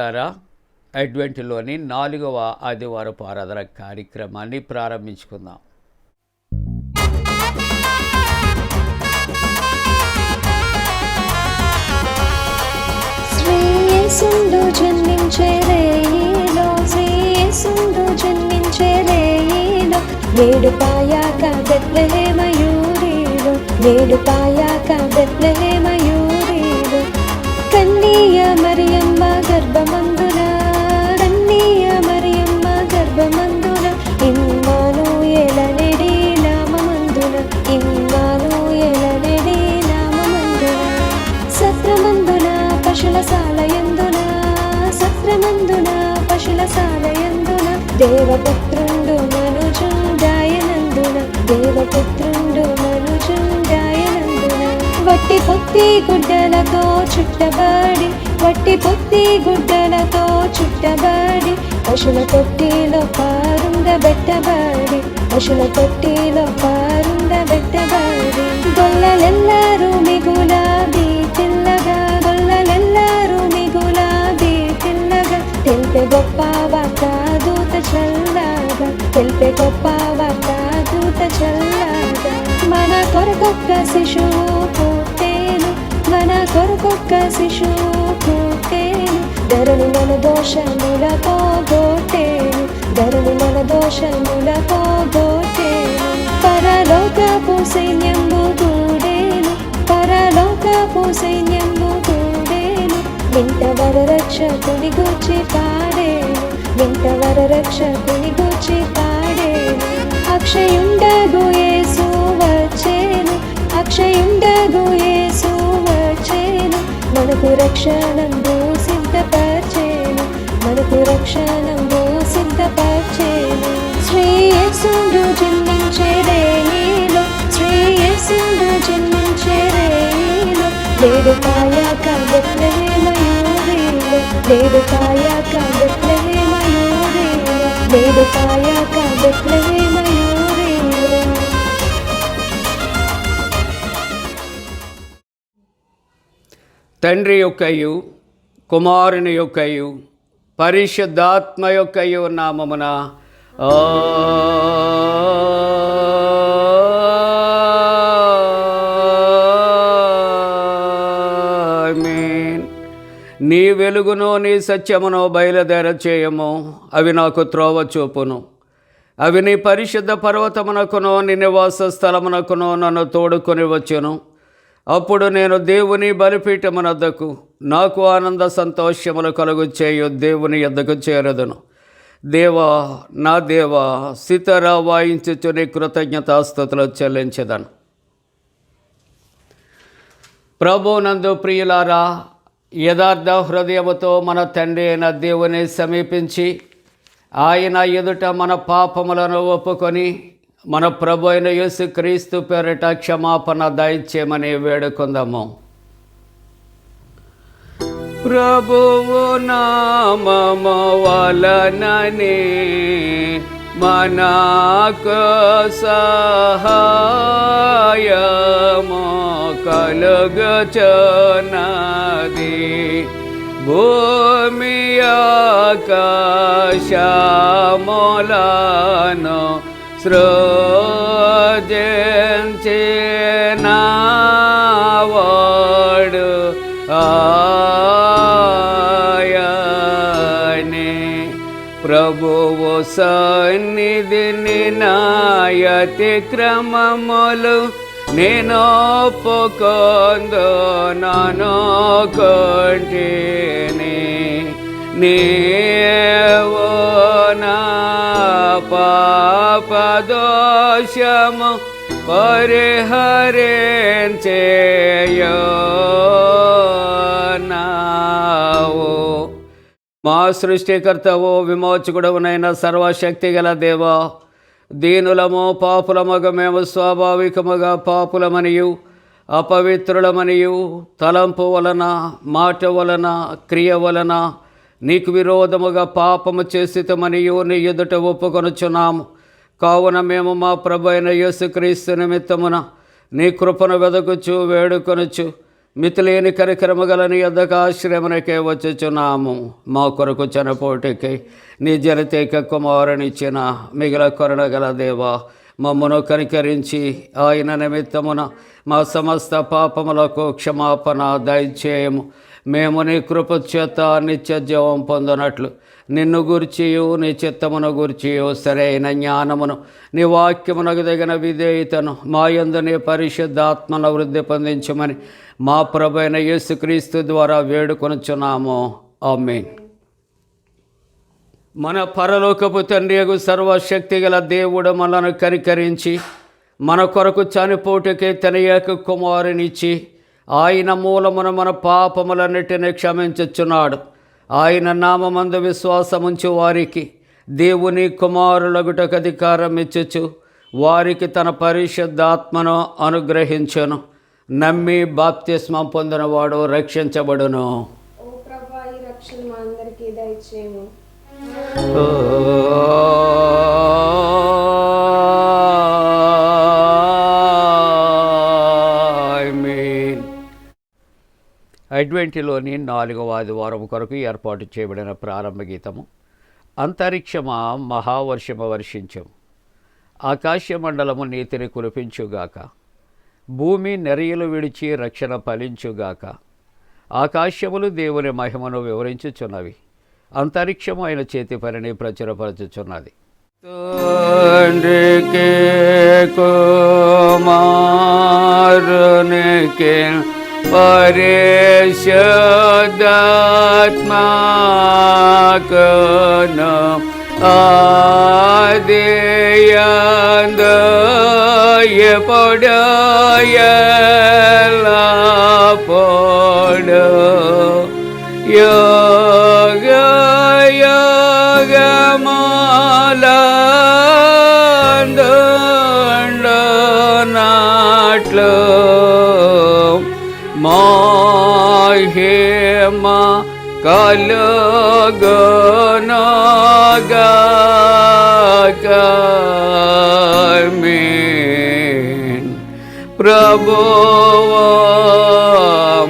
ప్రియులారా, అడ్వెంట్లోని 4వ ఆదివారపు ఆరాధన కార్యక్రమాన్ని ప్రారంభించుకుందాం. శ్రీయేసుండు జన్మించే రేయిలో, శ్రీయేసుండు జన్మించే రేయిలో, వేడుపాయాక బెత్లెహేమయూరిలో, వేడుపాయాక బెత్లెహేమయూరిలో, కన్నీయ మరియమ్మ గర్భమందున, కన్నీయ మరియమ్మ గర్భమందున, ఇమ్మానుయేల నెడి నామమందున, ఇమ్మానుయేల నెడి నామమందున, సత్రమందున పశులశాలయందున, సత్రమందున పశులశాలయందున, దేవపుత్రుండు మనుజుండాయనందున, దేవపుత్రుండు మనుజుండాయనందున, వట్టి పొత్తి గుడ్డలతో చుట్టబడి, వట్టి పొత్తి గుడ్డలతో చుట్టబడి, పశుల తొట్టిలో పారుండబెట్టబడి, పశుల తొట్టిలో పారుండబెట్టబడి, గొల్లలెల్లరూ మిగులాబీ తిల్లగా, గొల్లలెల్లరూ మిగులాబీ తిల్లగా, తెలిపే గొప్ప వార్త దూత చల్లగా, తెలిపే గొప్ప వార్త దూత చల్లగా, మన కొరకొక్క శిశువు పుట్టేను, మన కొరకొక్క శిశువు పుట్టేను, ధరణి మన దోషముల పోగొట్టేను, ధరణి మన దోషముల పోగొట్టేను, పరలోకపు సైన్యము కూడేను, పరలోకపు సైన్యము కూడేను, వింట వర రక్షకుని గూర్చి పాడేను, వింట వర రక్షకుని గూర్చి పాడేను, అక్షయుండగు యేసు వచ్చేను, అక్షయుండగు యేసు వచ్చేను, మనకు రక్షణంబు సిద్ధపరిచేను, మనకు రక్షణంబు సిద్ధపరిచేను, శ్రీయేసుండు జన్మించే రేయిలో, శ్రీయేసుండు జన్మించే రేయిలో, వేడుపాయాక బెత్లెహేమయూరిలో, వేడుపాయాక బెత్లెహేమయూరిలో, వేడుపాయాక బెత్లెహేమయూరిలో. తండ్రి యొక్కయు కుమారుని యొక్కయు పరిశుద్ధాత్మ యొక్కయు నామమున ఆమేన్. నీ వెలుగును నీ సత్యమును బయలుదేర చేయము, అవి నాకు త్రోవ చూపును, అవి నీ పరిశుద్ధ పర్వతమునకును నీ నివాస స్థలమునకును నన్ను తోడుకొని వచ్చును. అప్పుడు నేను దేవుని బలిపీఠమునద్దకు, నాకు ఆనంద సంతోషములు కలుగు చేయు దేవుని యొద్దకు చేరదును. దేవా, నా దేవా, సితార వాయించుచు నీ కృతజ్ఞతాస్తుతులు చెల్లించెదను. ప్రభునందు ప్రియులారా, యథార్థ హృదయముతో మన తండ్రి అయిన దేవుని సమీపించి ఆయన ఎదుట మన పాపములను ఒప్పుకొని మన ప్రభు అయిన యేసుక్రీస్తు పేరిట క్షమాపణ దయచేయమని వేడుకుందాము. ప్రభువు నామము వలననే మనకు సహాయము కలుగుచున్నది, భూమి ఆకాశములను సృజించినవాడు ఆయనే, ప్రభువు సన్నిధిని నాయతి క్రమములు నేను ఒప్పుకొందునను కొంటిని, నీవు నా పాపదోషము పరిహరించేయున్నావు. మా సృష్టికర్తవు విమోచకుడవునైన సర్వశక్తి గల దేవా, దీనులము పాపులమగు మేము స్వాభావికముగా పాపులమనియు అపవిత్రులమనియు తలంపు వలన మాట వలన క్రియ వలన నీకు విరోధముగా పాపము చేసితమనియు నీ ఎదుట ఒప్పుకొనుచున్నాము. కావున మేము మా ప్రభు అయిన యేసుక్రీస్తు నిమిత్తమున నీ కృపను వెదకుచు వేడుకొనుచు మితిలేని కరికరము గల నీ యొద్దకు ఆశ్రయమునకే వచ్చుచున్నాము. మా కొరకు చనిపోటికి నీ జనతేక కుమారునిచ్చిన మిగిల కరుణ గల దేవా, మమ్మను కనికరించి ఆయన నిమిత్తమున మా సమస్త పాపములకు క్షమాపణ దయచేయము. మేము నీ కృప చేత నిత్య జీవం పొందినట్లు నిన్ను గూర్చియు నీ చిత్తమును గూర్చియు సరైన జ్ఞానమును నీ వాక్యమునకు తగిన విధేయతను మా యందు నీ పరిశుద్ధాత్మను వృద్ధి పొందించమని మా ప్రభువైన యేసుక్రీస్తు ద్వారా వేడుకొనుచున్నాము. ఆమేన్. మన పరలోకపు తండ్రియగు సర్వశక్తి గల దేవుడు మనను కనికరించి మన కొరకు చనిపోటుకే తన ఏక కుమారునిచ్చి ఆయన మూలమున మన పాపములన్నిటిని క్షమించుచున్నాడు. ఆయన నామమందు విశ్వాసముంచు వారికి దేవుని కుమారులగుటకు అధికారం ఇచ్చుచు వారికి తన పరిశుద్ధాత్మను అనుగ్రహించును. నమ్మి బాప్తిస్మం పొందినవాడు రక్షించబడును. ఓ ప్రభువా, ఈ రక్షణ మా అందరికీ దయచేయము. అడ్వెంటిలోని 4వ ఆదివారం కొరకు ఏర్పాటు చేయబడిన ప్రారంభ గీతము. అంతరిక్షమా మహావర్షము వర్షించము, ఆకాశ మండలము నీతిని కురిపించుగాక, భూమి నెరియలు విడిచి రక్షణ ఫలించుగాక. ఆకాశములు దేవుని మహిమను వివరించుచున్నవి, అంతరిక్షము ఆయన చేతి పనిని ప్రచురపరచుచున్నది. తండ్రికి కుమారునికి పరిశుద్ధాత్మకును ఆదియందు ఎప్పుడు ఎల్లప్పుడు యుగ యుగములందుండునట్లు మహిమ కలుగునుగాక. ఆమేన్. ప్రభువా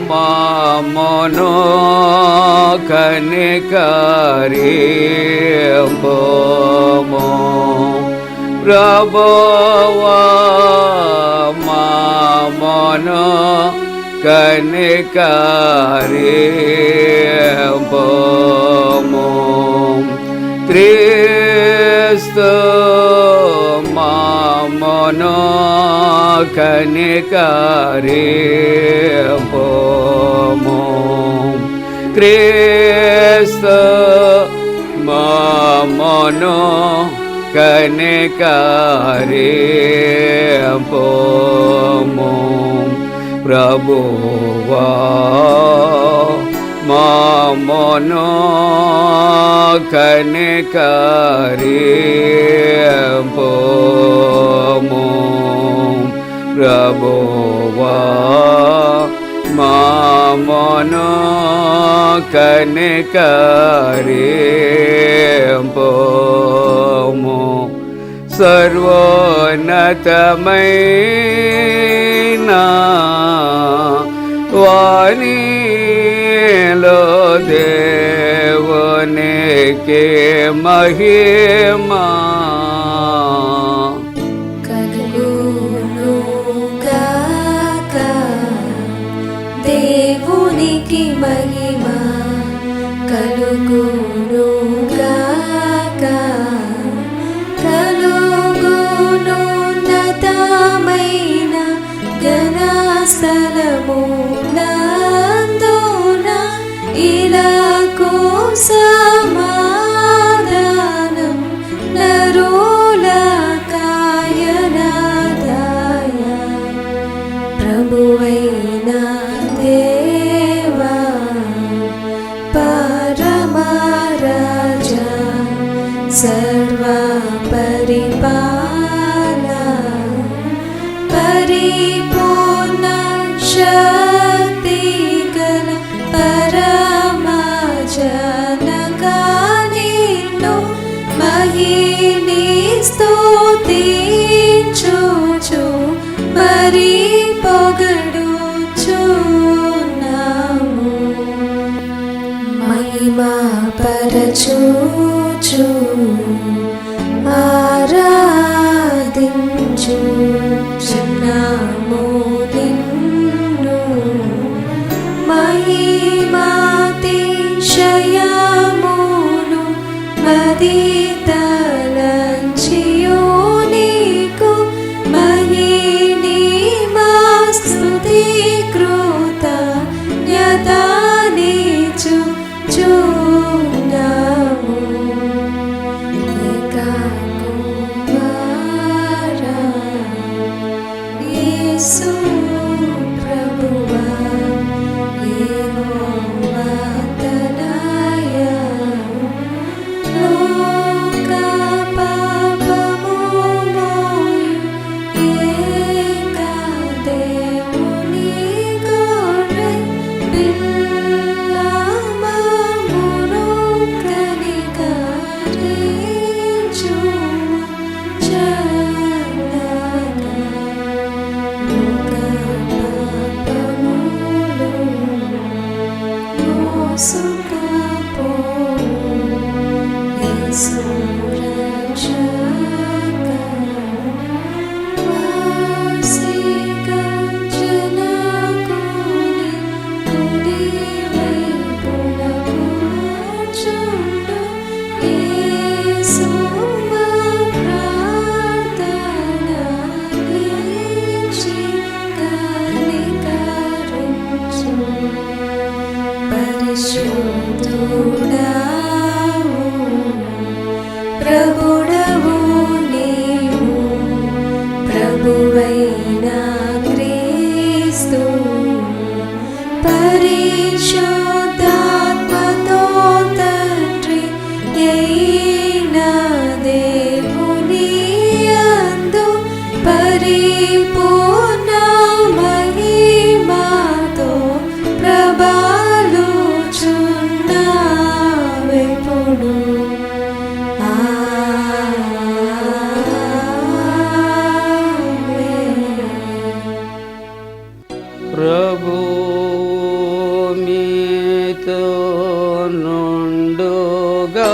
మమ్మును కనికరింపుము. ప్రభువా మమ్మును కనికరింపుము. క్రీస్తు మమ్మును కనికరింపుము. క్రీస్తు మమ్మును కనికరింపుము. ప్రభువా మమ్మును కనికరింపుము. ప్రభువా మమ్మును కనికరింపుము. సర్వోన్నతమైన వానిలో దేవునికి మహిమా కలుగునుగాక. దేవునికి మహిమ కలుగునుగాక. కలుగునున్నతమైన ఘనస్థలమునందున ఇలాకు సమాధానం నరులకాయనదాయ. ప్రభువైన దేవా పరమరాజా సర్వ పరిపాలన పరిపూర్ణ శక్తి గల పరమజనకా నిన్ను మహిని స్తుతించుచు మరి పొగడుచున్నాము. తరచూచు ఆరాధించుచున్నాము నిన్ను మహిమాతిశయమును మదితలంచియు నీకు మహిమా స్తుతి కృతజ్ఞతానిచుచున్నాము ఏకా కుమారా యేసు ప్రభువా యెహోవా తనయా లోక పాపము మోయు ఏకా దేవుని గొర్రె పిల్లమమును కనికరించుము చల్లగా లోక పాపములు మోసుకపోవు యేసు రక్షక వాసిక జనకుని కుడి వైపున కూర్చుండు యేసు మా ప్రార్థన నిలిచి కనికరించు పరిశుద్ధుడావు ప్రభుడవు నీవు ప్రభువైన క్రీస్తు పరిశుద్ధాత్మతో తండ్రి అయిన దేవుని యందు పరిపూర్ణ మహిమతో ప్రబలుచున్నావెప్పుడు ప్రభు మీతో నుండుగాక.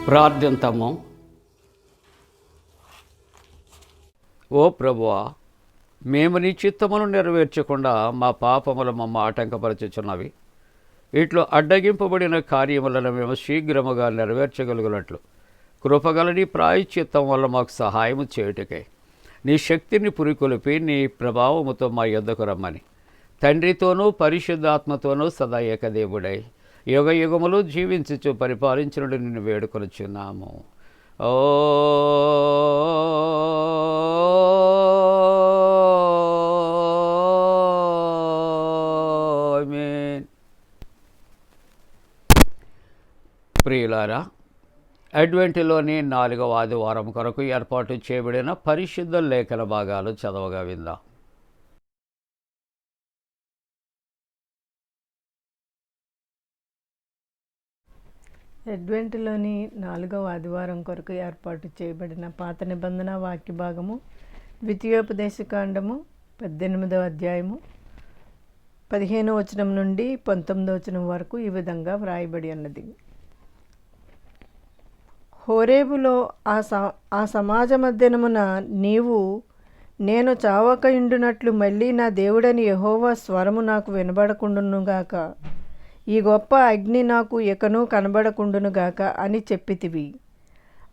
ప్రార్థింతము. ఓ ప్రభువా, మేము నీ చిత్తమును నెరవేర్చకుండా మా పాపములు మమ్మ ఆటంకపరచుచున్నవి. ఇట్లు అడ్డగింపబడిన కార్యములను మేము శీఘ్రముగా నెరవేర్చగలుగునట్లు కృపగల నీ ప్రాయశ్చిత్తం వల్ల మాకు సహాయము చేయుటకై నీ శక్తిని పురికొలిపి నీ ప్రభావముతో మా యొద్దకు రమ్మని తండ్రితోనూ పరిశుద్ధాత్మతోనూ సదా ఏకదేవుడై యుగ యుగములు జీవించుచు పరిపాలించునుడు నిన్ను వేడుకొనుచున్నాము. ఆమేన్. ప్రియులారా, అడ్వెంట్లోని 4వ ఆదివారం కొరకు ఏర్పాటు చేయబడిన పరిశుద్ధ లేఖన భాగాలు చదవగా విందాం. అడ్వెంట్లోని 4వ ఆదివారం కొరకు ఏర్పాటు చేయబడిన పాత నిబంధన వాక్య భాగము ద్వితీయోపదేశకాండము 18వ అధ్యాయము 15వ వచనం నుండి 19వ వచనం వరకు ఈ విధంగా వ్రాయబడి ఉన్నది. హోరేబులో ఆ సమాజ మధ్యనమున నీవు నేను చావక ఇండునట్లు మళ్ళీ నా దేవుడని యెహోవా స్వరము నాకు వినబడకుండునుగాక, ఈ గొప్ప అగ్ని నాకు ఎకనూ కనబడకుండునుగాక అని చెప్పితివి.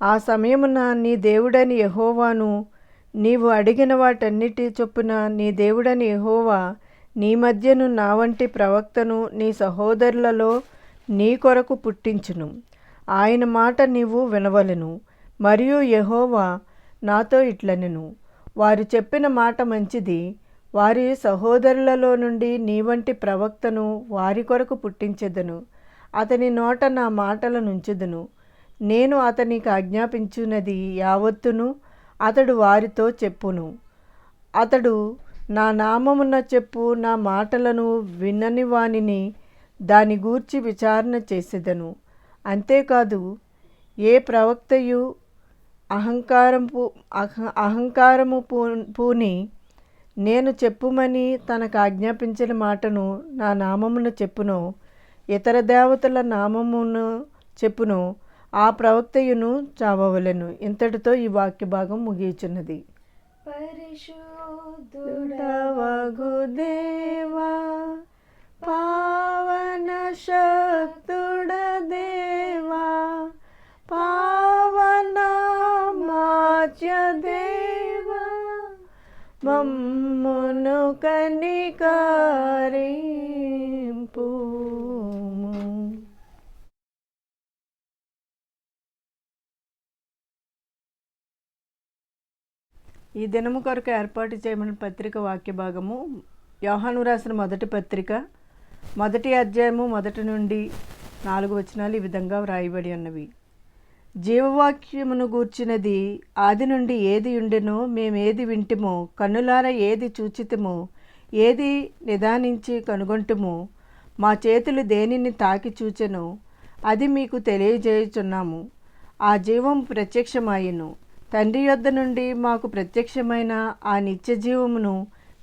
ఆ సమయమున నీ దేవుడని యెహోవాను నీవు అడిగిన వాటన్నిటి చొప్పున నీ దేవుడని యెహోవా నీ మధ్యను నా వంటి ప్రవక్తను నీ సహోదరులలో నీ కొరకు పుట్టించును. ఆయన మాట నీవు వినవలెను. మరియు యెహోవా నాతో ఇట్లనెను, వారు చెప్పిన మాట మంచిది, వారి సహోదరులలో నుండి నీ వంటి ప్రవక్తను వారి కొరకు పుట్టించెదను. అతని నోట నా మాటలనుంచుదును. నేను అతనికి ఆజ్ఞాపించున్నది యావత్తును అతడు వారితో చెప్పును. అతడు నా నామమున చెప్పు నా మాటలను వినని వానిని దాని గూర్చి విచారణ చేసేదను. అంతేకాదు ఏ ప్రవక్తయు అహంకారము పూని నేను చెప్పుమని తనకు ఆజ్ఞాపించిన మాటను నా నామమును చెప్పును, ఇతర దేవతల నామమును చెప్పును, ఆ ప్రవక్తయును చావవలెను. ఇంతటితో ఈ వాక్య భాగం ముగియుచున్నది. పరిశుద్ధుడవగు దేవా, పావన శక్తుడ దేవా, పావన మాచ్య దేవా, మమ్మును కనికరింపు. ఈ దినము కొరకు ఏర్పాటు చేయబడిన పత్రిక వాక్య భాగము యోహాను రాసిన మొదటి పత్రిక 1వ అధ్యాయము 1 నుండి 4 వచనాలు ఈ విధంగా వ్రాయబడి ఉన్నవి. జీవవాక్యమును గూర్చినది ఆది నుండి ఏది ఉండెనో, మేమేది వింటిమో, కన్నులారా ఏది చూచితిమో, ఏది నిదానించి కనుగొంటుమో, మా చేతులు దేనిని తాకి చూచెనో అది మీకు తెలియజేయుచున్నాము. ఆ జీవం ప్రత్యక్షమాయెను, తండ్రి యొద్ద నుండి మాకు ప్రత్యక్షమైన ఆ నిత్య జీవమును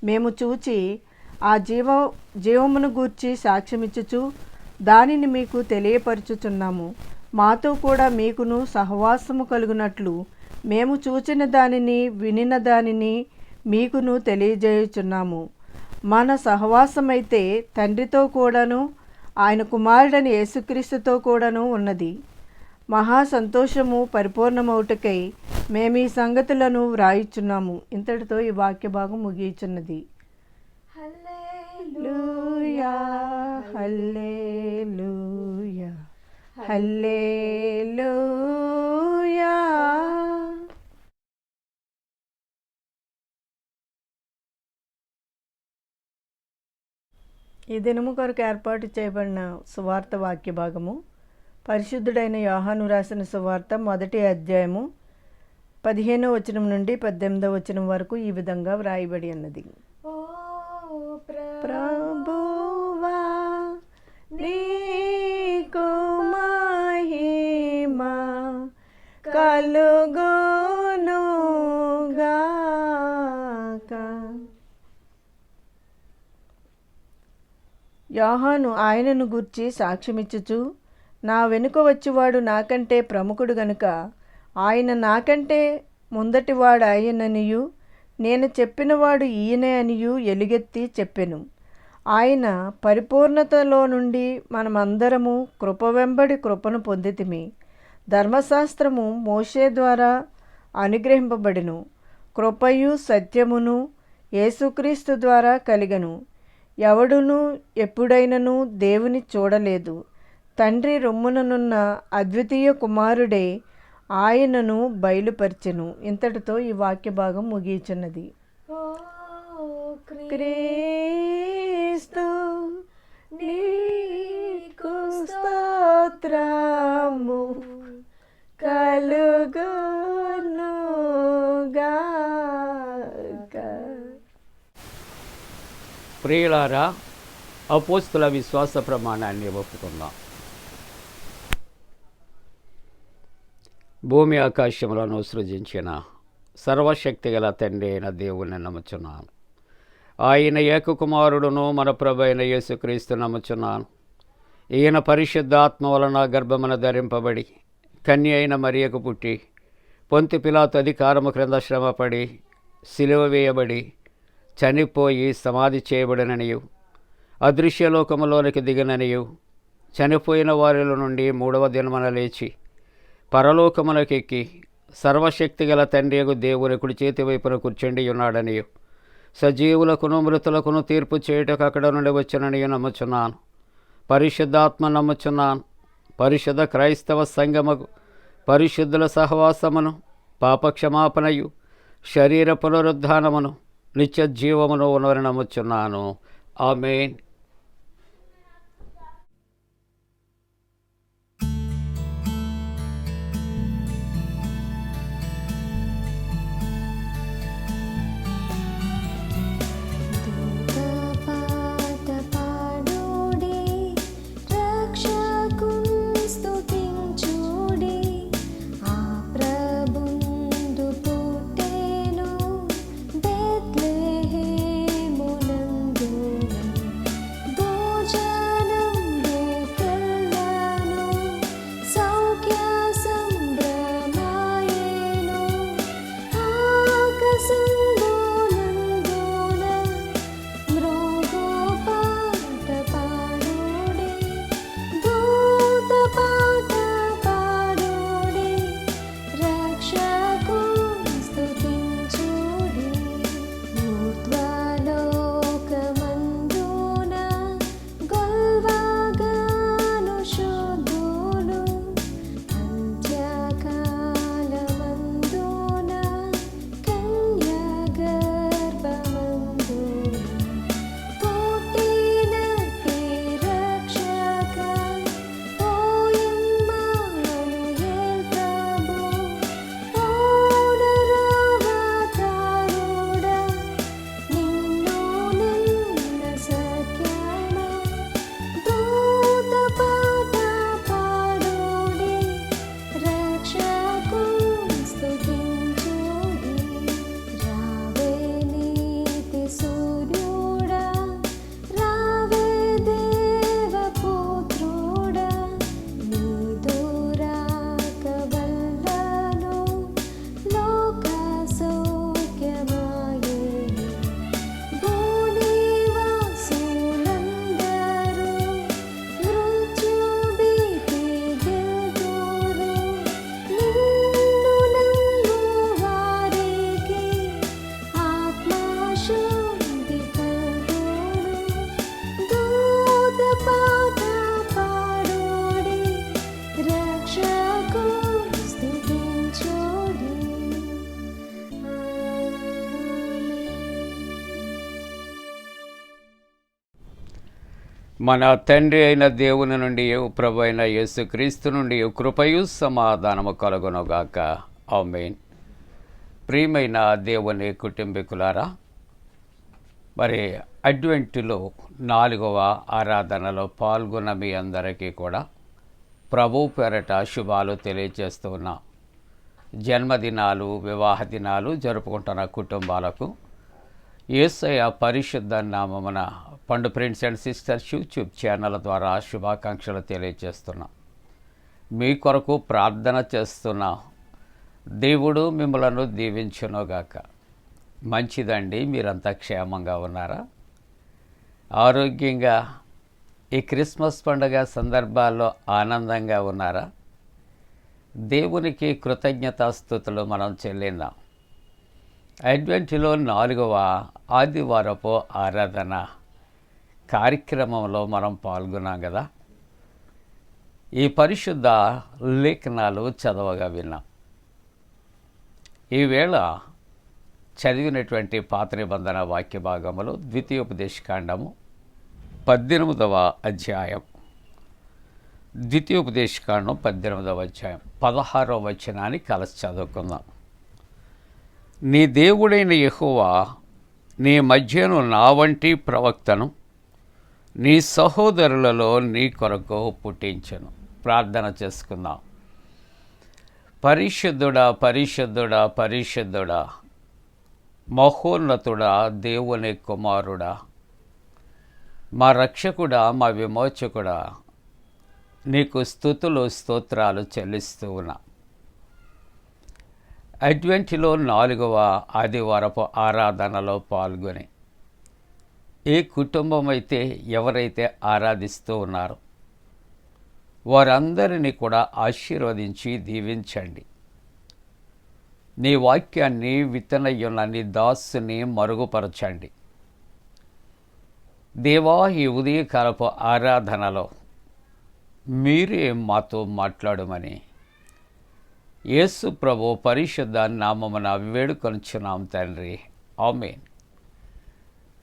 మేము చూచి ఆ జీవమును గూర్చి సాక్ష్యమిచ్చుచు దానిని మీకు తెలియపరచుచున్నాము. మాతో కూడా మీకును సహవాసము కలుగునట్లు మేము చూచిన దానిని వినిన దానిని మీకును తెలియజేయుచున్నాము. మన సహవాసమైతే తండ్రితో కూడాను ఆయన కుమారుడని యేసుక్రీస్తుతో కూడాను ఉన్నది. మహా సంతోషము పరిపూర్ణమవుటకై మేము ఈ సంగతులను వ్రాయిచున్నాము. ఇంతటితో ఈ వాక్య భాగం ముగియుచున్నది. హల్లెలూయా, హల్లెలూయా, హల్లెలూయా. ఈ దినము కొరకు ఏర్పాటు చేయబడిన సువార్త వాక్య భాగము పరిశుద్ధుడైన యోహాను రాసిన సువార్త 1వ అధ్యాయము 15వ వచనం నుండి 18వ వచనం వరకు ఈ విధంగా వ్రాయబడి ఉన్నది. ఓ ప్రభువా, నీకు మహిమ కలుగునుగాక. యోహాను ఆయనను గూర్చి సాక్ష్యమిచ్చుచు, నా వెనుక వచ్చేవాడు నాకంటే ప్రముఖుడు గనుక ఆయన నాకంటే ముందటివాడు ఆయననియు, నేను చెప్పినవాడు ఈయనే అనియు ఎలుగెత్తి చెప్పెను. ఆయన పరిపూర్ణతలో నుండి మనమందరము కృప వెంబడి కృపను పొందితిమి. ధర్మశాస్త్రము మోషే ద్వారా అనుగ్రహింపబడెను, కృపయు సత్యమును యేసుక్రీస్తు ద్వారా కలిగను. ఎవడును ఎప్పుడైనను దేవుని చూడలేదు. తండ్రి రొమ్ముననున్న అద్వితీయ కుమారుడే ఆయనను బయలుపరిచెను. ఇంతటితో ఈ వాక్య భాగం ముగియుచున్నది. క్రీస్తు నీకు స్తోత్రము కలుగునుగాక. ప్రియులారా, అపోస్తుల విశ్వాస ప్రమాణాన్ని ఒప్పుకుందాం. భూమి ఆకాశములను సృజించిన సర్వశక్తి గల తండ్రి అయిన దేవుని నమ్ముచున్నాను. ఆయన ఏకకుమారుడును మన ప్రభు అయిన యేసుక్రీస్తు నమ్ముచున్నాను. ఈయన పరిశుద్ధాత్మ వలన గర్భమున ధరింపబడి కన్య అయిన మరియకు పుట్టి పొంతి పిలాతు అధికారము క్రింద శ్రమపడి సిలువ వేయబడి చనిపోయి సమాధి చేయబడిననియు, అదృశ్యలోకములోనికి దిగిననియు, చనిపోయిన వారిలో నుండి 3వ దినమున లేచి పరలోకమునకెక్కి సర్వశక్తి గల తండ్రియగు దేవుని కుడి చేతి వైపున కూర్చుండి ఉన్నాడనియు, సజీవులకును మృతులకును తీర్పు చేయుటకు అక్కడ నుండి వచ్చుననియు నమ్ముచున్నాను. పరిశుద్ధాత్మ నమ్ముచున్నాను. పరిశుద్ధ క్రైస్తవ సంఘముకు పరిశుద్ధుల సహవాసమును, పాపక్షమాపణయు, శరీర పునరుద్ధానమును, నిత్య జీవమును ఉన్నవని నమ్ముచున్నాను. ఆమేన్. రక్షకుని స్తుతించుడి, ఆ ప్రభుని మన తండ్రి అయిన దేవుని నుండి ప్రభు అయిన యేసుక్రీస్తు నుండి కృపయు సమాధానము కలుగునుగాక. ఆమేన్. ప్రియమైన దేవుని కుటుంబీకులారా, మరి అడ్వెంటులో 4వ ఆరాధనలో పాల్గొన్న మీ అందరికీ కూడా ప్రభు పేరట శుభాలు తెలియజేస్తున్నా. జన్మదినాలు, వివాహ దినాలు జరుపుకుంటున్న కుటుంబాలకు యేసయ్య పరిశుద్ధ నామమున పండు friends and sisters YouTube channel ద్వారా శుభాకాంక్షలు తెలియజేస్తున్నా. మీ కొరకు ప్రార్థన చేస్తున్నా. దేవుడు మిమ్మలను దీవించునుగాక. మంచిదండి, మీరంతా క్షేమంగా ఉన్నారా? ఆరోగ్యంగా ఈ క్రిస్మస్ పండుగ సందర్భాల్లో ఆనందంగా ఉన్నారా? దేవునికి కృతజ్ఞతాస్తుతులు మనం చెల్లిందాం. అడ్వెంటులో 4వ ఆదివారపు ఆరాధన కార్యక్రమంలో మనం పాల్గొన్నాం కదా. ఈ పరిశుద్ధ లేఖనాలు చదవగా విన్నాం. ఈవేళ చదివినటువంటి పాత నిబంధన వాక్య భాగములు ద్వితీయోపదేశకాండము 18వ అధ్యాయం. ద్వితీయోపదేశకాండం 18వ అధ్యాయం 16వ వచనాన్ని కలిసి చదువుకుందాం. నీ దేవుడైన యెహోవా నీ మధ్యను నా వంటి ప్రవక్తను నీ సహోదరులలో నీ కొరకు పుట్టించను. ప్రార్థన చేసుకుందాం. పరిశుద్ధుడా, పరిశుద్ధుడా, పరిశుద్ధుడా, మహోన్నతుడా, దేవుని కుమారుడా, మా రక్షకుడా, మా విమోచకుడా, నీకు స్తుతులు స్తోత్రాలు చెల్లిస్తూ ఉన్నా. అడ్వెంటులో 4వ ఆదివారపు ఆరాధనలో పాల్గొని ఏ కుటుంబం అయితే ఎవరైతే ఆరాధిస్తూ ఉన్నారో వారందరినీ కూడా ఆశీర్వదించి దీవించండి. నీ వాక్యాన్ని విత్తనయ్యున్న నీ దాసుని మరుగుపరచండి. దేవా, ఈ ఉదయకాలపు ఆరాధనలో మీరే మాతో మాట్లాడమని యేసు ప్రభు పరిశుద్ధ నామమున వేడుకొనుచున్నాం తండ్రి. ఆమేన్.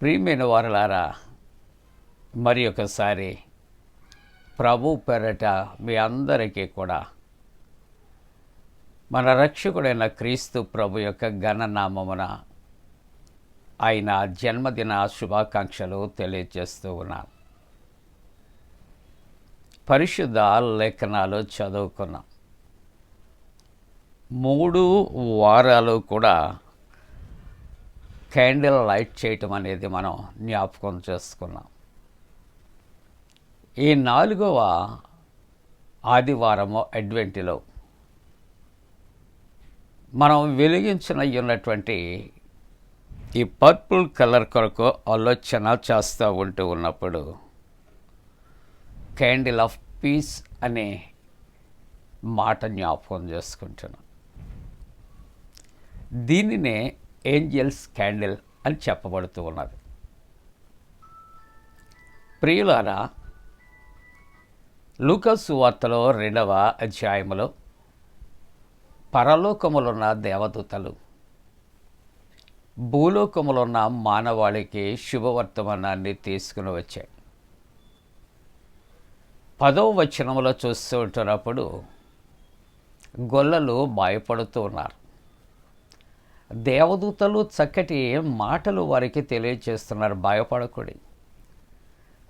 ప్రియమైన వారలారా, మరి ఒకసారి ప్రభు పేరట మీ అందరికీ కూడా మన రక్షకుడైన క్రీస్తు ప్రభు యొక్క ఘననామమున ఆయన జన్మదిన శుభాకాంక్షలు తెలియజేస్తూ ఉన్నాను. పరిశుద్ధ లేఖనాలు చదువుకున్నాం. 3 వారాలు కూడా క్యాండిల్ లైట్ చేయటం అనేది మనం జ్ఞాపకం చేసుకున్నాం. ఈ 4వ ఆదివారము అడ్వెంటులో మనం వెలిగించినటువంటి ఈ పర్పుల్ కలర్ కొరకు ఆలోచన చేస్తూ ఉన్నప్పుడు క్యాండిల్ ఆఫ్ పీస్ అనే మాట జ్ఞాపకం చేసుకుంటున్నాం. దీనినే ఏంజల్స్ క్యాండిల్ అని చెప్పబడుతూ ఉన్నది. ప్రియులారా, లూకా సువార్తలో 2వ అధ్యాయములో పరలోకములున్న దేవదూతలు భూలోకములున్న మానవాళికి శుభవర్తమానాన్ని తీసుకుని వచ్చాయి. 10వ వచనంలో చూస్తూ ఉంటున్నప్పుడు గొల్లలు భయపడుతూ ఉన్నారు. దేవదూతలు చక్కటి మాటలు వారికి తెలియజేస్తున్నారు. భయపడకుడి,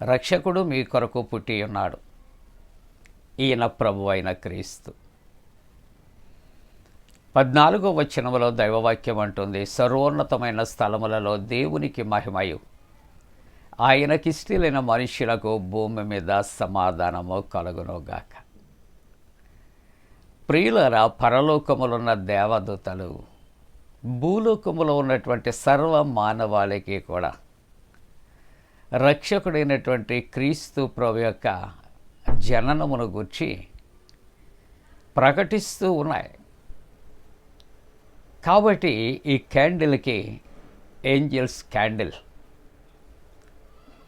రక్షకుడు మీ కొరకు పుట్టి ఉన్నాడు, ఈయన ప్రభు అయిన క్రీస్తు. 14వ వచనంలో దైవవాక్యం అంటుంది, సర్వోన్నతమైన స్థలములలో దేవునికి మహిమయు ఆయనకిష్టులైన మనుష్యులకు భూమి మీద సమాధానము కలుగునుగాక. ప్రియులరా, పరలోకములున్న దేవదూతలు భూలోకములో ఉన్నటువంటి సర్వ మానవాళికి కూడా రక్షకుడైనటువంటి క్రీస్తు ప్రభు యొక్క జననమును గూర్చి ప్రకటిస్తూ ఉన్నాయి. కాబట్టి ఈ క్యాండిల్కి ఏంజల్స్ క్యాండిల్,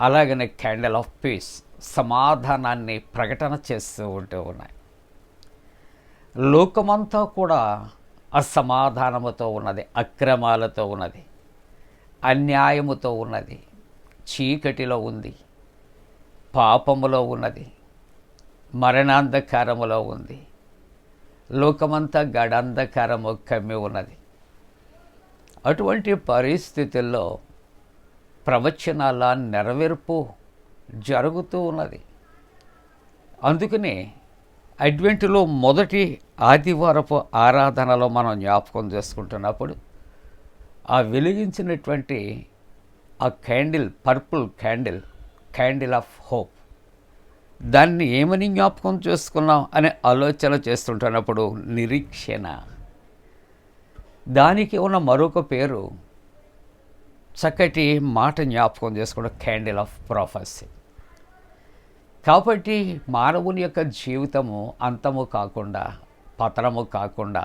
అలాగనే క్యాండిల్ ఆఫ్ పీస్, సమాధానాన్ని ప్రకటన చేస్తూ ఉంటూ ఉన్నాయి. లోకమంతా కూడా అసమాధానముతో ఉన్నది, అక్రమాలతో ఉన్నది, అన్యాయముతో ఉన్నది, చీకటిలో ఉంది, పాపములో ఉన్నది, మరణాంధకారములో ఉంది, లోకమంతా గడంధకారము కమ్మి ఉన్నది. అటువంటి పరిస్థితుల్లో ప్రవచనాల నెరవేర్పు జరుగుతూ ఉన్నది. అందుకని అడ్వెంటులో మొదటి ఆదివారపు ఆరాధనలో మనం జ్ఞాపకం చేసుకుంటున్నప్పుడు ఆ వెలిగించినటువంటి ఆ candle, purple candle, candle of hope, దాన్ని ఏమని జ్ఞాపకం చేసుకున్నాం అనే ఆలోచన చేస్తుంటున్నప్పుడు నిరీక్షణ. దానికి ఉన్న మరొక పేరు చక్కటి మాట జ్ఞాపకం చేసుకున్న క్యాండిల్ ఆఫ్ ప్రాఫెసీ. కాబట్టి మానవుని యొక్క జీవితము అంతము కాకుండా, పతనము కాకుండా,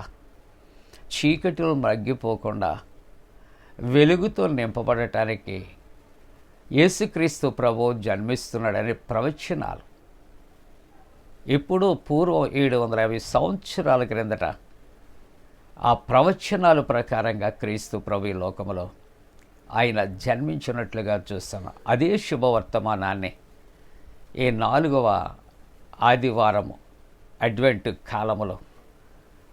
చీకటిలో మగ్గిపోకుండా వెలుగుతో నింపబడటానికి యేసుక్రీస్తు ప్రభువు జన్మిస్తున్నాడని ప్రవచనాలు ఇప్పుడు పూర్వం 750 సంవత్సరాల క్రిందట ఆ ప్రవచనాల ప్రకారంగా క్రీస్తు ప్రభు ఈ లోకములో ఆయన జన్మించినట్లుగా చూస్తున్నాం. అదే శుభవర్తమానాన్ని ఈ 4వ ఆదివారము అడ్వెంట్ కాలములో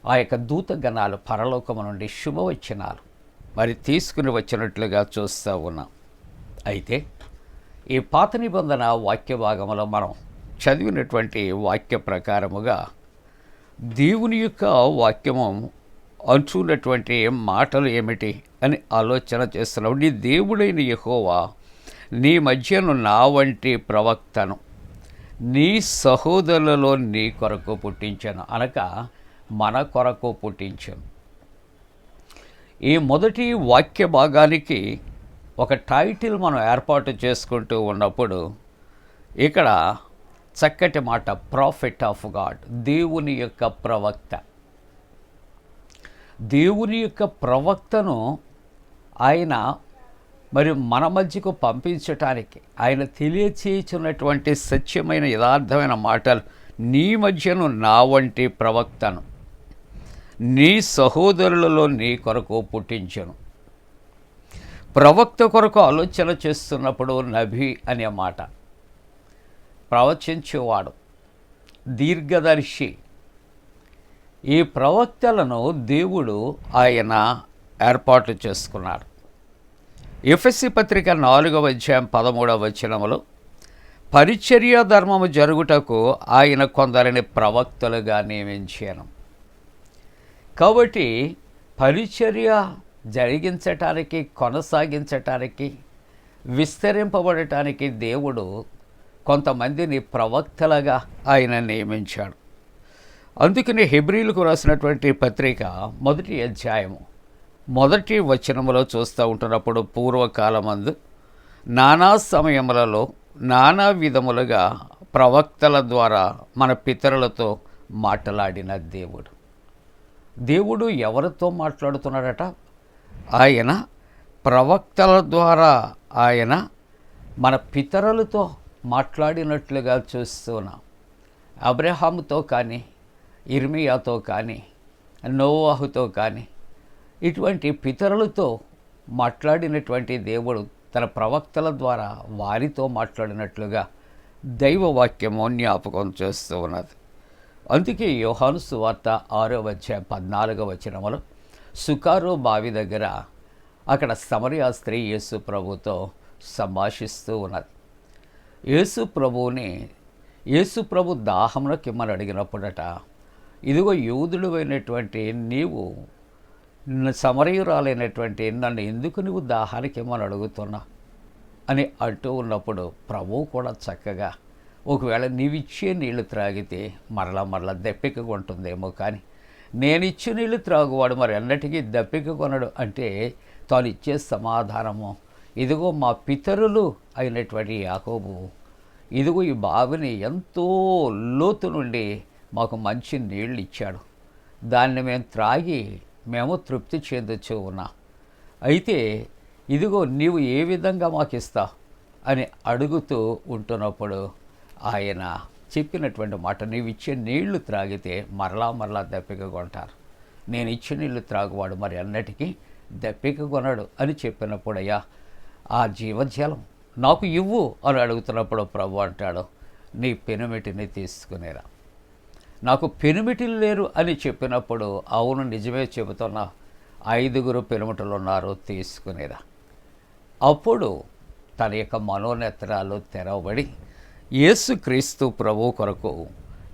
ఆ యొక్క దూతగణాలు పరలోకము నుండి శుభవచనాలు మరి తీసుకుని వచ్చినట్లుగా చూస్తూ ఉన్నాం. అయితే ఈ పాత నిబంధన వాక్య భాగంలో మనం చదివినటువంటి వాక్య ప్రకారముగా దేవుని యొక్క వాక్యము అంటున్నటువంటి మాటలు ఏమిటి అని ఆలోచన చేస్తున్నావు. నీ దేవుడైన యెహోవా నీ మధ్యను నా వంటి ప్రవక్తను నీ సహోదరులలో నీ కొరకు పుట్టించాను అనగా మన కొరకు పుట్టించాను. ఈ మొదటి వాక్య భాగానికి ఒక టైటిల్ మనం ఏర్పాటు చేసుకుంటూ ఉన్నప్పుడు ఇక్కడ చక్కటి మాట, ప్రాఫిట్ ఆఫ్ గాడ్, దేవుని యొక్క ప్రవక్త. దేవుని యొక్క ప్రవక్తను ఆయన మరి మన మధ్యకు పంపించటానికి ఆయన తెలియచేయుచున్నటువంటి సత్యమైన యథార్థమైన మాటలు, నీ మధ్యను నా వంటి ప్రవక్తను నీ సహోదరులలో నీ కొరకు పుట్టించను. ప్రవక్త కొరకు ఆలోచన చేస్తున్నప్పుడు నబీ అనే మాట, ప్రవచించేవాడు, దీర్ఘదర్శి, ఈ ప్రవక్తలను దేవుడు ఆయన ఏర్పాటు చేసుకున్నాడు. ఎఫెసీ పత్రిక 4వ అధ్యాయం 13వ వచనములో పరిచర్య ధర్మము జరుగుటకు ఆయన కొందరిని ప్రవక్తలుగా నియమించాను. కాబట్టి పరిచర్య జరిగించటానికి, కొనసాగించటానికి, విస్తరింపబడటానికి దేవుడు కొంతమందిని ప్రవక్తలుగా ఆయన నియమించాడు. అందుకని హెబ్రీలకు రాసినటువంటి పత్రిక 1వ అధ్యాయము 1వ వచనములో చూస్తూ ఉంటున్నప్పుడు పూర్వకాలమందు నానా సమయములలో నానా విధములుగా ప్రవక్తల ద్వారా మన పితరులతో మాట్లాడిన దేవుడు ఎవరితో మాట్లాడుతున్నాడట? ఆయన ప్రవక్తల ద్వారా ఆయన మన పితరులతో మాట్లాడినట్లుగా చూస్తున్నాం. అబ్రహాముతో కానీ, ఇర్మియాతో కానీ, నోవాహుతో కానీ ఇటువంటి పితరులతో మాట్లాడినటువంటి దేవుడు తన ప్రవక్తల ద్వారా వారితో మాట్లాడినట్లుగా దైవవాక్యము జ్ఞాపకం చేస్తూ ఉన్నది. అందుకే యోహాను సువార్త 6వ అధ్యాయం 14వ వచనములో సుకారో బావి దగ్గర అక్కడ సమరయ స్త్రీ యేసు ప్రభుతో సంభాషిస్తూ ఉన్నది. యేసు ప్రభు దాహమున కిమ్మని అడిగినప్పుడట, ఇదిగో యూదుడు అయినటువంటి నీవు సమరయురాలైనటువంటి నన్ను ఎందుకు నువ్వు దాహానికి ఇమ్మని అడుగుతున్నా అని అంటూ ఉన్నప్పుడు ప్రభువు కూడా చక్కగా, ఒకవేళ నీవిచ్చే నీళ్లు త్రాగితే మరలా దప్పిక కొంటుందేమో, కానీ నేనిచ్చే నీళ్లు త్రాగువాడు మరి అన్నటికీ దప్పిక కొనడు అంటే తాను ఇచ్చే సమాధానము, ఇదిగో మా పితరులు అయినటువంటి యాకోబు ఇదిగో ఈ బావిని ఎంతో లోతు నుండి మాకు మంచి నీళ్ళు ఇచ్చాడు, దాన్ని మేము త్రాగి మేము తృప్తి చెందొచ్చు ఉన్నాం. అయితే ఇదిగో నీవు ఏ విధంగా మాకు ఇస్తావు అని అడుగుతూ ఉంటున్నప్పుడు ఆయన చెప్పినటువంటి మాట, నీవు ఇచ్చే నీళ్లు త్రాగితే మరలా దప్పిక కొంటారు, నేను ఇచ్చే నీళ్లు త్రాగువాడు మరి అన్నటికీ దప్పిక కొనడు అని చెప్పినప్పుడయ్యా ఆ జీవజలం నాకు ఇవ్వు అని అడుగుతున్నప్పుడు ప్రభు అంటాడు, నీ పెనిమిటిని తీసుకునేరా. నాకు పెనిమిటిలు లేరు అని చెప్పినప్పుడు, అవును నిజమే చెబుతున్నా, 5 పెనిమిటలు ఉన్నారు, తీసుకునేరా. అప్పుడు తన యొక్క మనోనేత్రాలు తెరవబడి యేసుక్రీస్తు ప్రభు కొరకు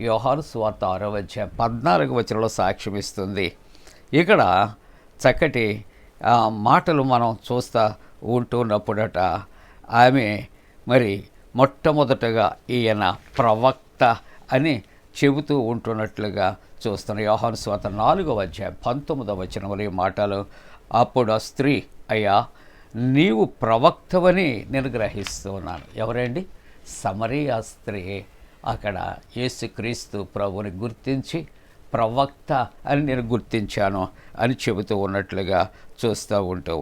యోహాను సువార్త 6:14 సాక్ష్యం ఇస్తుంది. ఇక్కడ చక్కటి మాటలు మనం చూస్తూ ఉంటున్నప్పుడట, ఆమె మరి మొట్టమొదటగా ఈయన ప్రవక్త అని చెబుతూ ఉంటున్నట్లుగా చూస్తున్న యోహాను సువార్త 4:19 ఈ మాటలు, అప్పుడు ఆ స్త్రీ, అయ్యా నీవు ప్రవక్తవని నేను గ్రహిస్తూ ఉన్నాను. ఎవరండి? సమరియా స్త్రీ అక్కడ యేసుక్రీస్తు ప్రభుని గుర్తించి ప్రవక్త అని నేను గుర్తించాను అని చెబుతూ ఉన్నట్లుగా చూస్తూ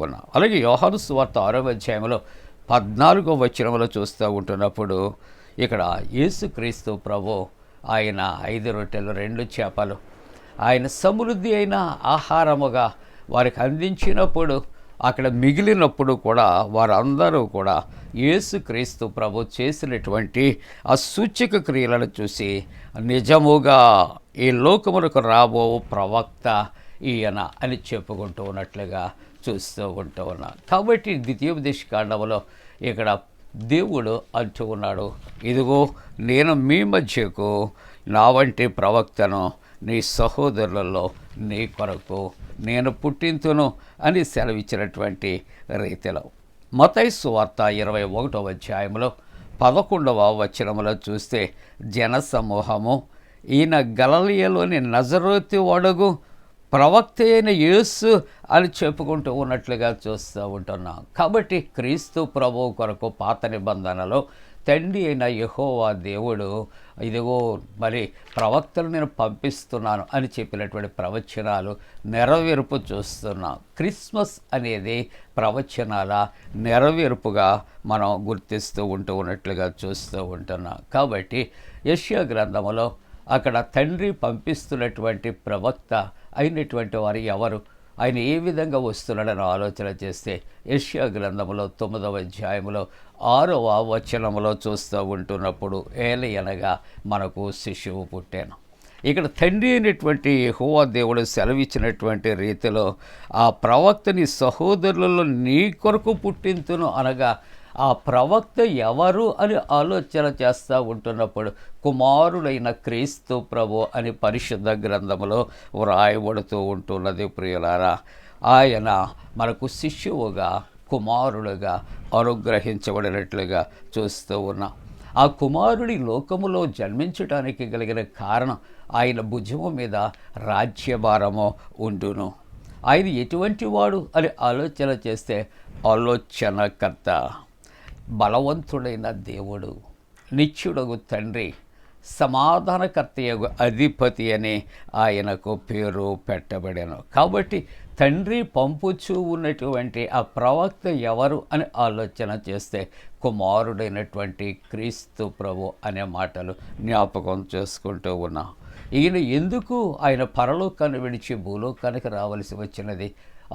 ఉన్నాం. అలాగే యోహాను సువార్త 6:14 చూస్తూ ఉంటున్నప్పుడు ఇక్కడ యేసుక్రీస్తు ప్రభు ఆయన 5 రొట్టెలు 2 చేపలు ఆయన సమృద్ధి అయిన ఆహారముగా వారికి అందించినప్పుడు, అక్కడ మిగిలినప్పుడు కూడా వారందరూ కూడా యేసుక్రీస్తు ప్రభు చేసినటువంటి ఆ సూచక క్రియలను చూసి నిజముగా ఈ లోకములకు రాబో ప్రవక్త ఈయన అని చెప్పుకుంటూ ఉన్నట్లుగా చూస్తూ ఉన్నాం. కాబట్టి ద్వితీయోపదేశకాండములో ఇక్కడ దేవుడు అంటూ ఉన్నాడు, ఇదిగో నేను మీ మధ్యకు నా వంటి ప్రవక్తను నీ సహోదరులలో నీ కొరకు నేను పుట్టింతును అని సెలవిచ్చినటువంటి రీతిలో మత్తయి సువార్త 21 చూస్తే జనసమూహము ఈయన గలిలయలోని నజరేతు వాడగు ప్రవక్త అయిన యేసు అని చెప్పుకుంటూ ఉన్నట్లుగా చూస్తూ ఉంటున్నాం. కాబట్టి క్రీస్తు ప్రభువు కొరకు పాత నిబంధనలో తండ్రి అయిన యెహోవా దేవుడు ఇదిగో మరి ప్రవక్తలు నేను పంపిస్తున్నాను అని చెప్పినటువంటి ప్రవచనాలు నెరవేర్పు చూస్తున్నాం. క్రిస్మస్ అనేది ప్రవచనాల నెరవేర్పుగా మనం గుర్తిస్తూ ఉన్నట్లుగా చూస్తూ ఉంటున్నాం. కాబట్టి యెషయా గ్రంథములో అక్కడ తండ్రి పంపిస్తున్నటువంటి ప్రవక్త అయినటువంటి వారు ఎవరు, ఆయన ఏ విధంగా వస్తున్నాడని ఆలోచన చేస్తే యెషయా గ్రంథములో 9:6 చూస్తూ ఉంటున్నప్పుడు ఏలయనగా మనకు శిశువు పుట్టాను. ఇక్కడ తండ్రి అయినటువంటి యెహోవా దేవుడు సెలవిచ్చినటువంటి రీతిలో ఆ ప్రవక్తని సహోదరులలో నీ కొరకు పుట్టింతును అనగా ఆ ప్రవక్త ఎవరు అని ఆలోచన చేస్తూ ఉంటున్నప్పుడు కుమారుడైన క్రీస్తు ప్రభు అని పరిశుద్ధ గ్రంథములో వ్రాయబడుతూ ఉంటున్నది. ప్రియులారా, ఆయన మనకు శిష్యువుగా కుమారుడుగా అనుగ్రహించబడినట్లుగా చూస్తూ ఉన్నాం. ఆ కుమారుడి లోకములో జన్మించడానికి కలిగిన కారణం ఆయన భుజము మీద రాజ్యభారము ఉండును. ఆయన ఎటువంటి వాడు అని ఆలోచన చేస్తే ఆలోచనకర్త, బలవంతుడైన దేవుడు, నిత్యుడగు తండ్రి, సమాధానకర్తయగు అధిపతి అని ఆయనకు పేరు పెట్టబడాను. కాబట్టి తండ్రి పంపుచూ ఉన్నటువంటి ఆ ప్రవక్త ఎవరు అని ఆలోచన చేస్తే కుమారుడైనటువంటి క్రీస్తు ప్రభు అనే మాటలు జ్ఞాపకం చేసుకుంటూ ఉన్నాం. ఈయన ఎందుకు ఆయన పరలోకాన్ని విడిచి భూలోకానికి రావలసి వచ్చినది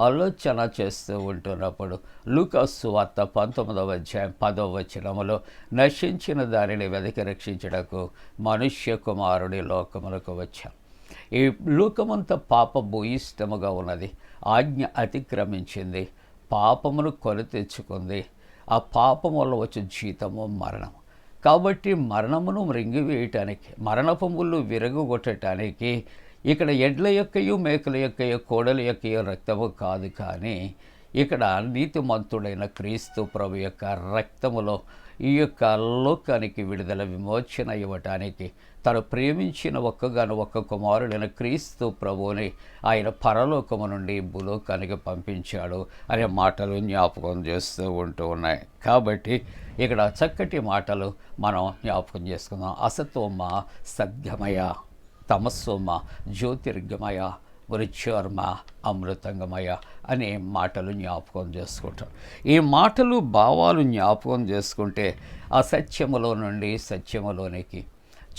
ఆలోచన చేస్తూ ఉంటున్నప్పుడు లూకా సువార్త 19:10 నశించిన దానిని వెదకి రక్షించుటకు మనుష్య కుమారుడి లోకములకు వచ్చాం. ఈ లోకమంతా పాప భూయిష్టముగా ఉన్నది, ఆజ్ఞ అతిక్రమించింది, పాపమును కొని తెచ్చుకుంది. ఆ పాపం వల్ల వచ్చే జీతము మరణం. కాబట్టి మరణమును మృంగివేయటానికి, మరణపు ముళ్ళు విరగొట్టడానికి ఇక్కడ ఎడ్ల యొక్కయు మేకల యొక్కయు కోడల యొక్కయు రక్తము కాదు, కానీ ఇక్కడ నీతిమంతుడైన క్రీస్తు ప్రభు యొక్క రక్తములో ఈ యొక్క లోకానికి విడుదల విమోచన ఇవ్వటానికి తను ప్రేమించిన ఒక్క కుమారుడైన క్రీస్తు ప్రభువుని ఆయన పరలోకము నుండి భూలోకానికి పంపించాడు అనే మాటలు జ్ఞాపకం చేస్తూ ఉన్నాయి. కాబట్టి ఇక్కడ చక్కటి మాటలు మనం జ్ఞాపకం చేసుకుందాం. అసతోమ సద్గమయ, తమస్సోమ జ్యోతిర్గమయ, మృత్యోర్మ అమృతంగమయ అనే మాటలు జ్ఞాపకం చేసుకుంటాం. ఈ మాటలు భావాలు జ్ఞాపకం చేసుకుంటే అసత్యములో నుండి సత్యములోనికి,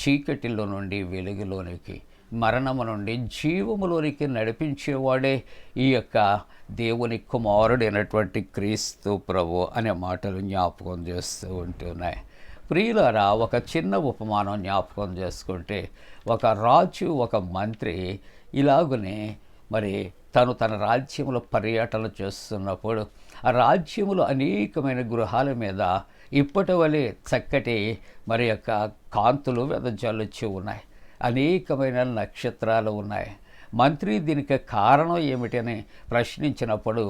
చీకటిలో నుండి వెలుగులోనికి, మరణము నుండి జీవములోనికి నడిపించేవాడే ఈ యొక్క దేవుని కుమారుడైనటువంటి క్రీస్తు ప్రభు అనే మాటలు జ్ఞాపకం చేస్తూ ఉంటున్నాయి. ప్రియులారా, ఒక చిన్న ఉపమానం జ్ఞాపకం చేసుకుంటే, ఒక రాజు ఒక మంత్రి ఇలాగునే మరి తన రాజ్యంలో పర్యటన చేస్తున్నప్పుడు ఆ రాజ్యములో అనేకమైన గృహాల మీద ఇప్పటి వలె చక్కటి మరి యొక్క కాంతులు వెదజల్లుచూ ఉన్నాయి, అనేకమైన నక్షత్రాలు ఉన్నాయి. మంత్రి దీనికి కారణం ఏమిటని ప్రశ్నించినప్పుడు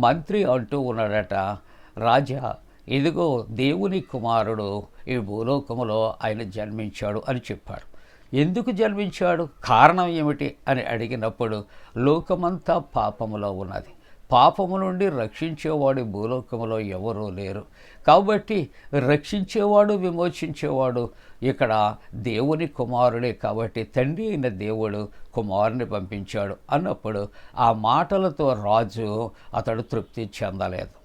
మంత్రి అంటూ ఉన్నాడట, రాజా, ఇదిగో దేవుని కుమారుడు ఈ భూలోకములో ఆయన జన్మించాడు అని చెప్పాడు. ఎందుకు జన్మించాడు, కారణం ఏమిటి అని అడిగినప్పుడు, లోకమంతా పాపములో ఉన్నది, పాపము నుండి రక్షించేవాడు భూలోకములో ఎవరూ లేరు, కాబట్టి రక్షించేవాడు విమోచించేవాడు ఇక్కడ దేవుని కుమారుడే, కాబట్టి తండ్రి అయిన దేవుడు కుమారుని పంపించాడు అన్నప్పుడు ఆ మాటలతో రాజు అతడు తృప్తి చెందలేదు.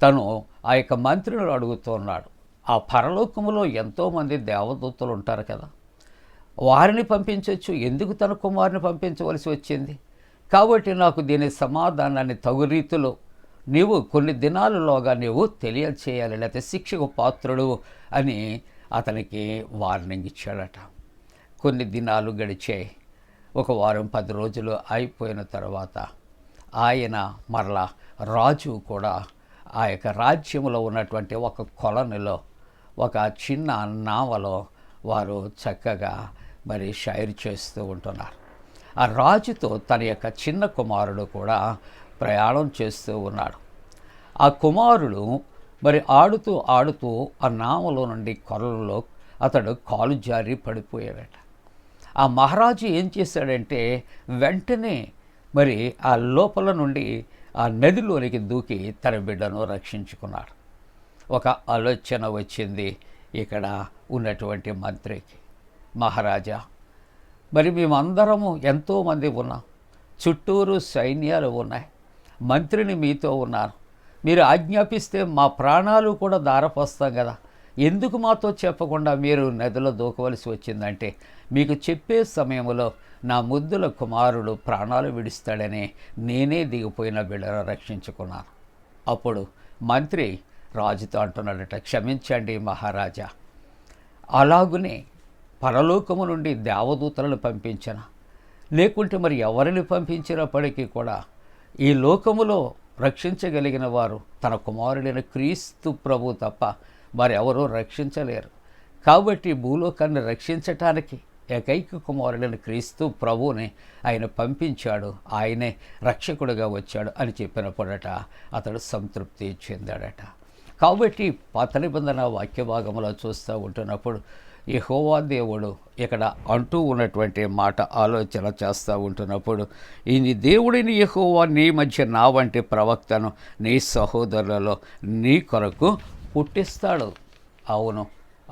తను ఆ యొక్క మంత్రిని అడుగుతున్నాడు, ఆ పరలోకములో ఎంతోమంది దేవదూతలు ఉంటారు కదా, వారిని పంపించవచ్చు, ఎందుకు తన కుమారుని పంపించవలసి వచ్చింది? కాబట్టి నాకు దీని సమాధానాన్ని తగు రీతిలో నీవు కొన్ని దినాలలోగా నీవు తెలియచేయాలి, లేకపోతే శిక్షకు పాత్రుడు అని అతనికి వార్నింగ్ ఇచ్చాడట. కొన్ని దినాలు గడిచాయి. ఒక వారం 10 రోజులు అయిపోయిన తర్వాత ఆయన మరలా రాజు కూడా ఆ యొక్క రాజ్యంలో ఉన్నటువంటి ఒక కొలనులో ఒక చిన్న నావలో వారు చక్కగా మరి షైర్ చేస్తూ ఉంటున్నారు. ఆ రాజుతో తన యొక్క చిన్న కుమారుడు కూడా ప్రయాణం చేస్తూ ఉన్నాడు. ఆ కుమారుడు మరి ఆడుతూ ఆడుతూ ఆ నావలో నుండి కొలనులో అతడు కాలు జారి పడిపోయాడట. ఆ మహారాజు ఏం చేశాడంటే వెంటనే మరి ఆ లోపల నుండి ఆ నదిలోనికి దూకి తన బిడ్డను రక్షించుకున్నాడు. ఒక ఆలోచన వచ్చింది ఇక్కడ ఉన్నటువంటి మంత్రికి, మహారాజా, మరి మేమందరము ఎంతోమంది ఉన్నాం, చుట్టూరు సైన్యాలు ఉన్నాయి, మంత్రిని మీతో ఉన్నారు, మీరు ఆజ్ఞాపిస్తే మా ప్రాణాలు కూడా దారపోస్తాం కదా, ఎందుకు మాతో చెప్పకుండా మీరు నదిలో దూకవలసి వచ్చిందంటే, మీకు చెప్పే సమయంలో నా ముద్దుల కుమారుడు ప్రాణాలు విడిస్తాడని నేనే దిగిపోయిన బిడ్డను రక్షించుకున్నాను. అప్పుడు మంత్రి రాజుతో అంటున్నాడట, క్షమించండి మహారాజా, అలాగునే పరలోకము నుండి దేవదూతలను పంపించిన, లేకుంటే మరి ఎవరిని పంపించినప్పటికీ కూడా ఈ లోకములో రక్షించగలిగిన వారు తన కుమారుడైన క్రీస్తు ప్రభు తప్ప మరెవరూ రక్షించలేరు. కాబట్టి భూలోకాన్ని రక్షించటానికి ఏకైక కుమారుడైన క్రీస్తు ప్రభువుని ఆయన పంపించాడు, ఆయనే రక్షకుడిగా వచ్చాడు అని చెప్పినప్పుడట అతడు సంతృప్తి చెందాడట. కాబట్టి పాత నిబంధన వాక్య భాగంలో చూస్తూ ఉంటున్నప్పుడు యెహోవా దేవుడు ఇక్కడ అంటూ ఉన్నటువంటి మాట ఆలోచన చేస్తూ ఉంటున్నప్పుడు, ఈ దేవుడిని యెహోవా నీ మధ్య నా వంటి ప్రవక్తను నీ సహోదరులలో నీ కొరకు పుట్టిస్తాడు. అవును,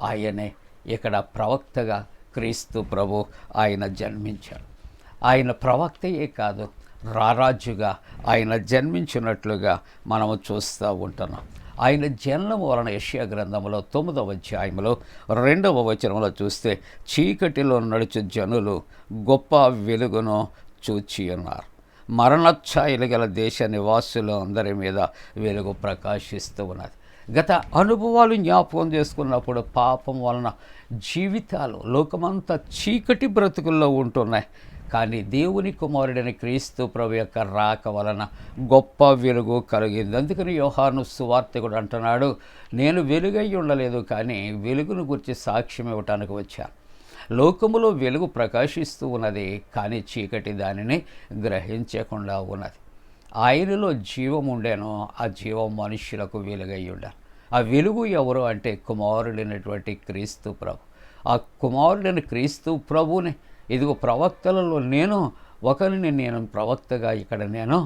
ఆయనే ఇక్కడ ప్రవక్తగా క్రీస్తు ప్రభు ఆయన జన్మించాడు. ఆయన ప్రవక్తయే కాదు, రారాజుగా ఆయన జన్మించినట్లుగా మనము చూస్తూ ఉంటున్నాం. ఆయన జన్మం వలన యెషయా గ్రంథంలో 9వ అధ్యాయంలో 2వ వచనంలో చూస్తే, చీకటిలో నడుచు జనులు గొప్ప వెలుగును చూచి ఉన్నారు, మరణఛాయలు గల దేశ నివాసులు అందరి మీద వెలుగు ప్రకాశిస్తూ ఉన్నది. గత అనుభవాలు జ్ఞాపకం చేసుకున్నప్పుడు పాపం వలన జీవితాలు లోకమంతా చీకటి బ్రతుకుల్లో ఉంటున్నాయి. కానీ దేవుని కుమారుడైన క్రీస్తు ప్రభు యొక్క రాక వలన గొప్ప వెలుగు కలిగింది. అందుకని యోహాను సువార్తికుడు అంటున్నాడు, నేను వెలుగై ఉండలేదు కానీ వెలుగును గురించి సాక్ష్యం ఇవ్వటానికి వచ్చాను. లోకములో వెలుగు ప్రకాశిస్తూ ఉన్నది, కానీ చీకటి దానిని గ్రహించకుండా ఉన్నది. ఆయనలో జీవం ఉండేనో ఆ జీవం మనుష్యులకు వెలుగై ఉండాలి. ఆ వెలుగు ఎవరు అంటే కుమారుడైనటువంటి క్రీస్తు ప్రభు. ఆ కుమారుడైన క్రీస్తు ప్రభుని ఇదిగో ప్రవక్తలలో ఒకరిని నేను ప్రవక్తగా ఇక్కడ నేను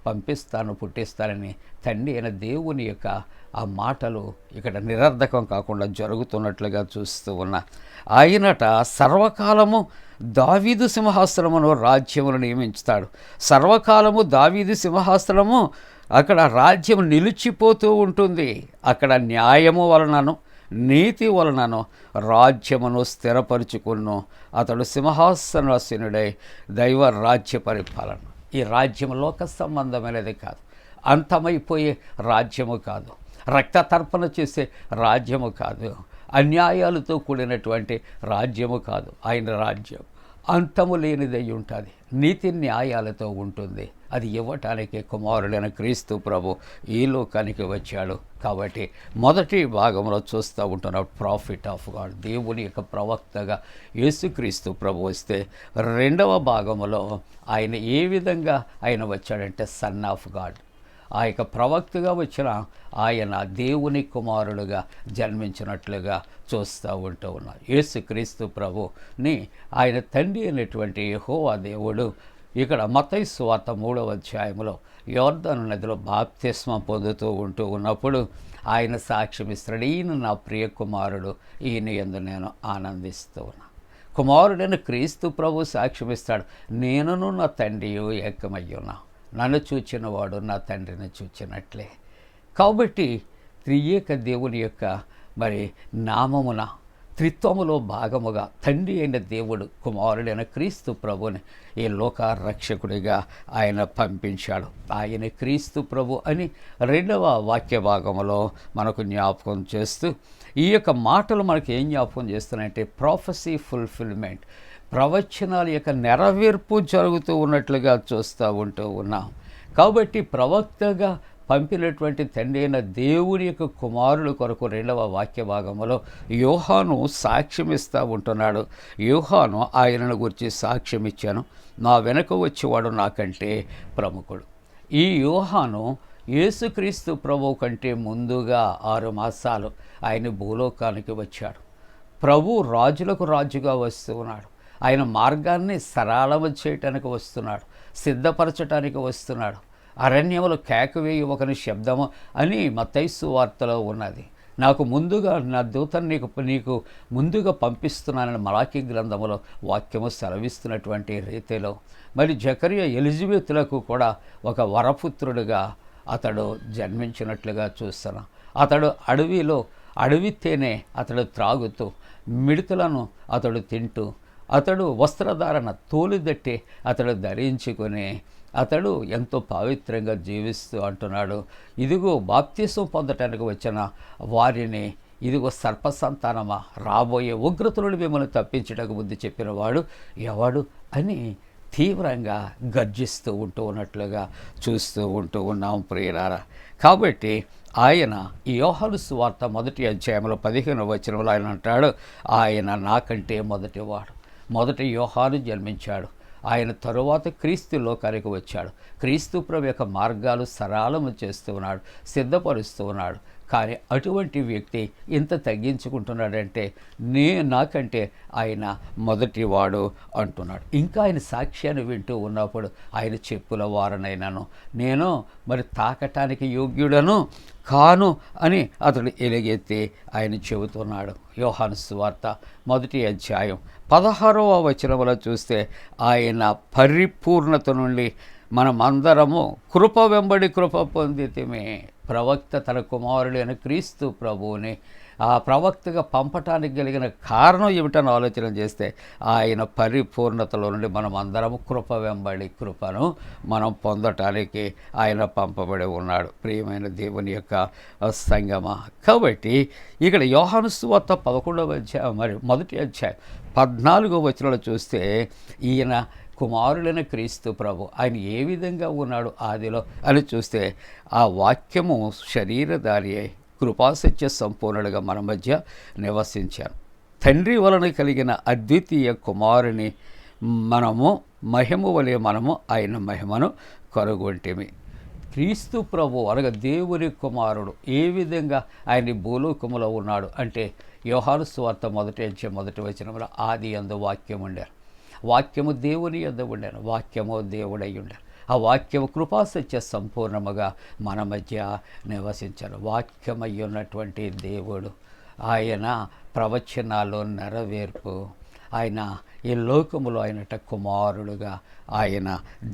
పంపిస్తాను, పుట్టిస్తానని తండ్రి అయిన దేవుని యొక్క ఆ మాటలు ఇక్కడ నిరర్ధకం కాకుండా జరుగుతున్నట్లుగా చూస్తూ ఉన్నా. ఆయనట సర్వకాలము దావీదు సింహాసనమును రాజ్యమును నియమించుతాడు. సర్వకాలము దావీదు సింహాసనము అక్కడ రాజ్యం నిలిచిపోతూ ఉంటుంది. అక్కడ న్యాయము వలనను నీతి వలనను రాజ్యమును స్థిరపరుచుకును. అతడు సింహాసనాసీనుడై దైవ రాజ్య పరిపాలన. ఈ రాజ్యం లోక సంబంధమైనది కాదు, అంతమైపోయే రాజ్యము కాదు, రక్త తర్పణ చేసే రాజ్యము కాదు, అన్యాయాలతో కూడినటువంటి రాజ్యము కాదు. ఆయన రాజ్యం అంతము లేనిదై ఉంటుంది, నీతి న్యాయాలతో ఉంటుంది. అది ఇవ్వటానికి కుమారుడైన క్రీస్తు ప్రభు ఈ లోకానికి వచ్చాడు. కాబట్టి మొదటి భాగంలో చూస్తూ ఉంటున్నాడు ప్రాఫిట్ ఆఫ్ గాడ్, దేవుని యొక్క ప్రవక్తగా యేసుక్రీస్తు ప్రభు వస్తే, రెండవ భాగంలో ఆయన ఏ విధంగా ఆయన వచ్చాడంటే సన్ ఆఫ్ గాడ్, ఆ యొక్క ప్రవక్తగా వచ్చిన ఆయన దేవుని కుమారుడుగా జన్మించినట్లుగా చూస్తూ ఉన్నాం. యేసుక్రీస్తు ప్రభుని ఆయన తండ్రి అయినటువంటి యెహోవా దేవుడు ఇక్కడ మత్తయి సువార్త 3వ అధ్యాయంలో యోర్దాను నదిలో బాప్తిస్మం పొందుతూ ఉన్నప్పుడు ఆయన సాక్ష్యం ఇస్తాడు, ఈయన నా ప్రియ కుమారుడు, ఈయన యందు నేను ఆనందిస్తూ ఉన్నా. కుమారుడైన క్రీస్తు ప్రభు సాక్ష్యం ఇస్తాడు, నేనును నా తండ్రియు ఏకమయ్యున్నా, నన్ను చూచినవాడు నా తండ్రిని చూచినట్లే. కాబట్టి త్రియేక దేవుని యొక్క మరి నామమున త్రిత్వములో భాగముగా తండ్రి అయిన దేవుడు కుమారుడైన క్రీస్తు ప్రభుని ఈ లోక రక్షకుడిగా ఆయన పంపించాడు. ఆయన క్రీస్తు ప్రభు అని రెండవ వాక్య భాగంలో మనకు జ్ఞాపకం చేస్తూ ఈ యొక్క మాటలు మనకు ఏం జ్ఞాపకం చేస్తున్నాయంటే ప్రాఫెసీ ఫుల్ఫిల్మెంట్, ప్రవచనాల యొక్క నెరవేర్పు జరుగుతూ ఉన్నట్లుగా చూస్తూ ఉన్నాం. కాబట్టి ప్రవక్తగా పంపినటువంటి తండ్రి అయిన దేవుని యొక్క కుమారుడు కొరకు రెండవ వాక్య భాగంలో యోహాను సాక్ష్యం ఇస్తూ ఉంటున్నాడు. యోహాను ఆయనను గురించి సాక్ష్యం ఇచ్చాను, నా వెనక వచ్చేవాడు నాకంటే ప్రముఖుడు. ఈ యోహాను యేసుక్రీస్తు ప్రభు కంటే ముందుగా 6 మాసాలు ఆయన భూలోకానికి వచ్చాడు. ప్రభు రాజులకు రాజుగా వస్తూ ఉన్నాడు. ఆయన మార్గాన్ని సరళము చేయటానికి వస్తున్నాడు, సిద్ధపరచటానికి వస్తున్నాడు. అరణ్యములు కేకవేయి ఒకని శబ్దము అని మత్తయి సువార్తలో ఉన్నది. నాకు ముందుగా నా దూతను నీకు ముందుగా పంపిస్తున్నానని మలాకీ గ్రంథములో వాక్యము సెలవిస్తున్నటువంటి రీతిలో మరి జకరియా ఎలిజబెతులకు కూడా ఒక వరపుత్రుడిగా అతడు జన్మించినట్లుగా చూస్తున్నాం. అతడు అడవి తేనె అతడు త్రాగుతూ, మిడతలను అతడు తింటూ, అతడు వస్త్రధారణ తోలుదట్టి అతడు ధరించుకొని అతడు ఎంతో పవిత్రంగా జీవిస్తూ అంటున్నాడు, ఇదిగో బాప్తిసం పొందటానికి వచ్చిన వారిని, ఇదిగో సర్పసంతానమా, రాబోయే ఉగ్రతలను మిమ్మల్ని తప్పించడానికి బుద్ధి చెప్పినవాడు ఎవడు అని తీవ్రంగా గర్జిస్తూ ఉన్నట్లుగా చూస్తూ ఉన్నాం ప్రియులారా. కాబట్టి ఆయన ఈ యోహాను సువార్త 1వ అధ్యాయంలో 15వ వచనంలో ఆయన అంటాడు, ఆయన నాకంటే మొదటివాడు. మొదట యోహాను జన్మించాడు, ఆయన తరువాత క్రీస్తు లోకానికి వచ్చాడు. క్రీస్తు ప్రభు యొక్క మార్గాలు సరళము చేస్తూ ఉన్నాడు, సిద్ధపరుస్తూ ఉన్నాడు. కానీ అటువంటి వ్యక్తి ఇంత తగ్గించుకుంటున్నాడంటే నాకంటే ఆయన మొదటివాడు అంటున్నాడు. ఇంకా ఆయన సాక్ష్యాన్ని వింటూ ఉన్నప్పుడు ఆయన చెప్పుల వారనైనాను నేను మరి తాకటానికి యోగ్యుడను కాను అని అతడు ఎలుగెత్తి ఆయన చెబుతున్నాడు. యోహాను సువార్త 1వ అధ్యాయం 16వ వచనంలో చూస్తే ఆయన పరిపూర్ణత నుండి మనమందరము కృప వెంబడి కృప పొందితిమే. ప్రవక్త తన కుమారుడైన క్రీస్తు ప్రభువుని ఆ ప్రవక్తగా పంపటానికి కలిగిన కారణం ఏమిటని ఆలోచన చేస్తే ఆయన పరిపూర్ణతలో నుండి మనం అందరము కృప వెంబడి కృపను మనం పొందటానికి ఆయన పంపబడి ఉన్నాడు. ప్రియమైన దేవుని యొక్క సంగమ. కాబట్టి ఇక్కడ యోహాను సువార్త 11వ అధ్యాయం మరి 1వ అధ్యాయం 14వ వచనంలో చూస్తే ఈయన కుమారుడైన క్రీస్తు ప్రభు ఆయన ఏ విధంగా ఉన్నాడు ఆదిలో అని చూస్తే ఆ వాక్యము శరీరధారి అయి కృపాసత్య సంపూర్ణుడిగా మన మధ్య నివసించాను. తండ్రి వలన కలిగిన అద్వితీయ కుమారుని మనము మహిమ వలె మనము ఆయన మహిమను కనుగొంటిమి. క్రీస్తు ప్రభు అనగా దేవుని కుమారుడు ఏ విధంగా ఆయన భూలోకములో ఉన్నాడు అంటే యోహాను సువార్త 1వ అధ్యాయం 1వ వచనంలో ఆది యందు వాక్యం ఉండారు, వాక్యము దేవుని యొద్ద ఉండెను, వాక్యము దేవుడై ఉండెను, ఆ వాక్యము కృపాసత్య సంపూర్ణముగా మన మధ్య నివసించారు. వాక్యమై ఉన్నటువంటి దేవుడు ఆయన ప్రవచనాల్లో నెరవేర్పు, ఆయన ఈ లోకములో ఆయనట కుమారుడుగా ఆయన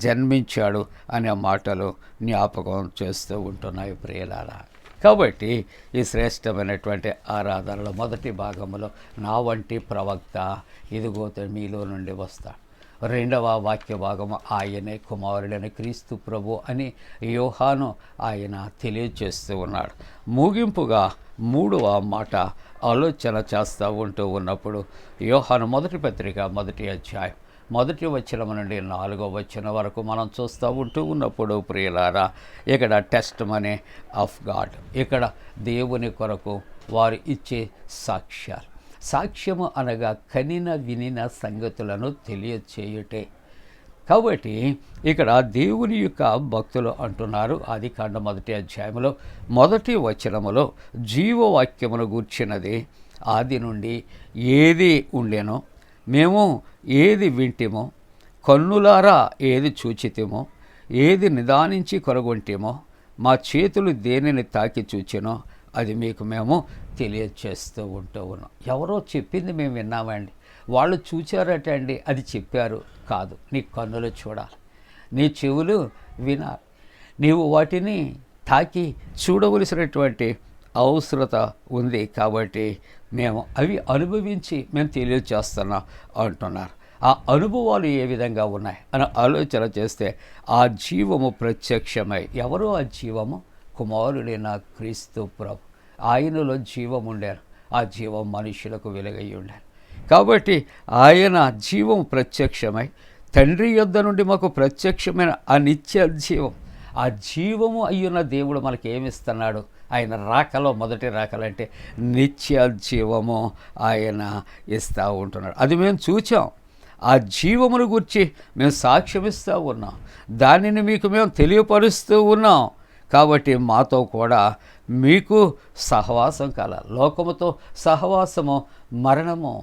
జన్మించాడు అనే మాటలు జ్ఞాపకం చేస్తూ ఉంటున్నాయి ప్రియులారా. కాబట్టి ఈ శ్రేష్టమైనటువంటి ఆరాధనలో మొదటి భాగంలో నా వంటి ప్రవక్త ఇదిగో మీలో నుండి వస్తాడు. రెండవ వాక్య భాగము ఆయనే కుమారుడైన క్రీస్తు ప్రభు అని యోహాను ఆయన తెలియచేస్తూ ఉన్నాడు. ముగింపుగా మూడవ మాట ఆలోచన చేస్తూ ఉన్నప్పుడు యోహాను మొదటి పత్రిక 1వ అధ్యాయం 1వ వచనం నుండి 4వ వచనం వరకు మనం చూస్తూ ఉన్నప్పుడు ప్రియులారా, ఇక్కడ టెస్టిమనీ ఆఫ్ గాడ్, ఇక్కడ దేవుని కొరకు వారు ఇచ్చే సాక్ష్యాలు. సాక్ష్యము అనగా కనిన వినిన సంగతులను తెలియచేయుటే. కాబట్టి ఇక్కడ దేవుని యొక్క భక్తులు అంటున్నారు, ఆదికాండం 1వ అధ్యాయంలో 1వ వచనములో జీవవాక్యమును గూర్చినది ఆది నుండి ఏది ఉండెనో, మేము ఏది వింటిమో, కన్నులారా ఏది చూచితిమో, ఏది నిదానించి కొరగొంటిమో, మా చేతులు దేనిని తాకి చూచినో అది మీకు మేము తెలియచేస్తూ ఉన్నాం. ఎవరో చెప్పింది మేము విన్నామండి, వాళ్ళు చూచారట అండి, అది చెప్పారు కాదు. నీ కన్నులు చూడాలి, నీ చెవులు వినాలి, నీవు వాటిని తాకి చూడవలసినటువంటి అవసరత ఉంది. కాబట్టి మేము అవి అనుభవించి మేము తెలియచేస్తున్నాం అంటున్నారు. ఆ అనుభవాలు ఏ విధంగా ఉన్నాయి అని ఆలోచన చేస్తే ఆ జీవము ప్రత్యక్షమై, ఎవరో ఆ జీవము కుమారుడైన క్రీస్తు ప్రభు, ఆయనలో జీవం ఉండారు, ఆ జీవం మనుషులకు వెలుగై ఉండారు. కాబట్టి ఆయన జీవం ప్రత్యక్షమై తండ్రి యొద్ద నుండి మాకు ప్రత్యక్షమైన ఆ నిత్య జీవం, ఆ జీవము అయ్యున్న దేవుడు మనకి ఏమిస్తున్నాడు? ఆయన రాకలో మొదటి రాకలంటే నిత్య జీవము ఆయన ఇస్తూ ఉంటున్నాడు. అది మేము చూచాం, ఆ జీవమును గురించి మేము సాక్ష్యమిస్తూ ఉన్నాం, దానిని మీకు మేము తెలియపరుస్తూ ఉన్నాం. కాబట్టి మాతో కూడా మీకు సహవాసం కల. లోకముతో సహవాసము మరణము.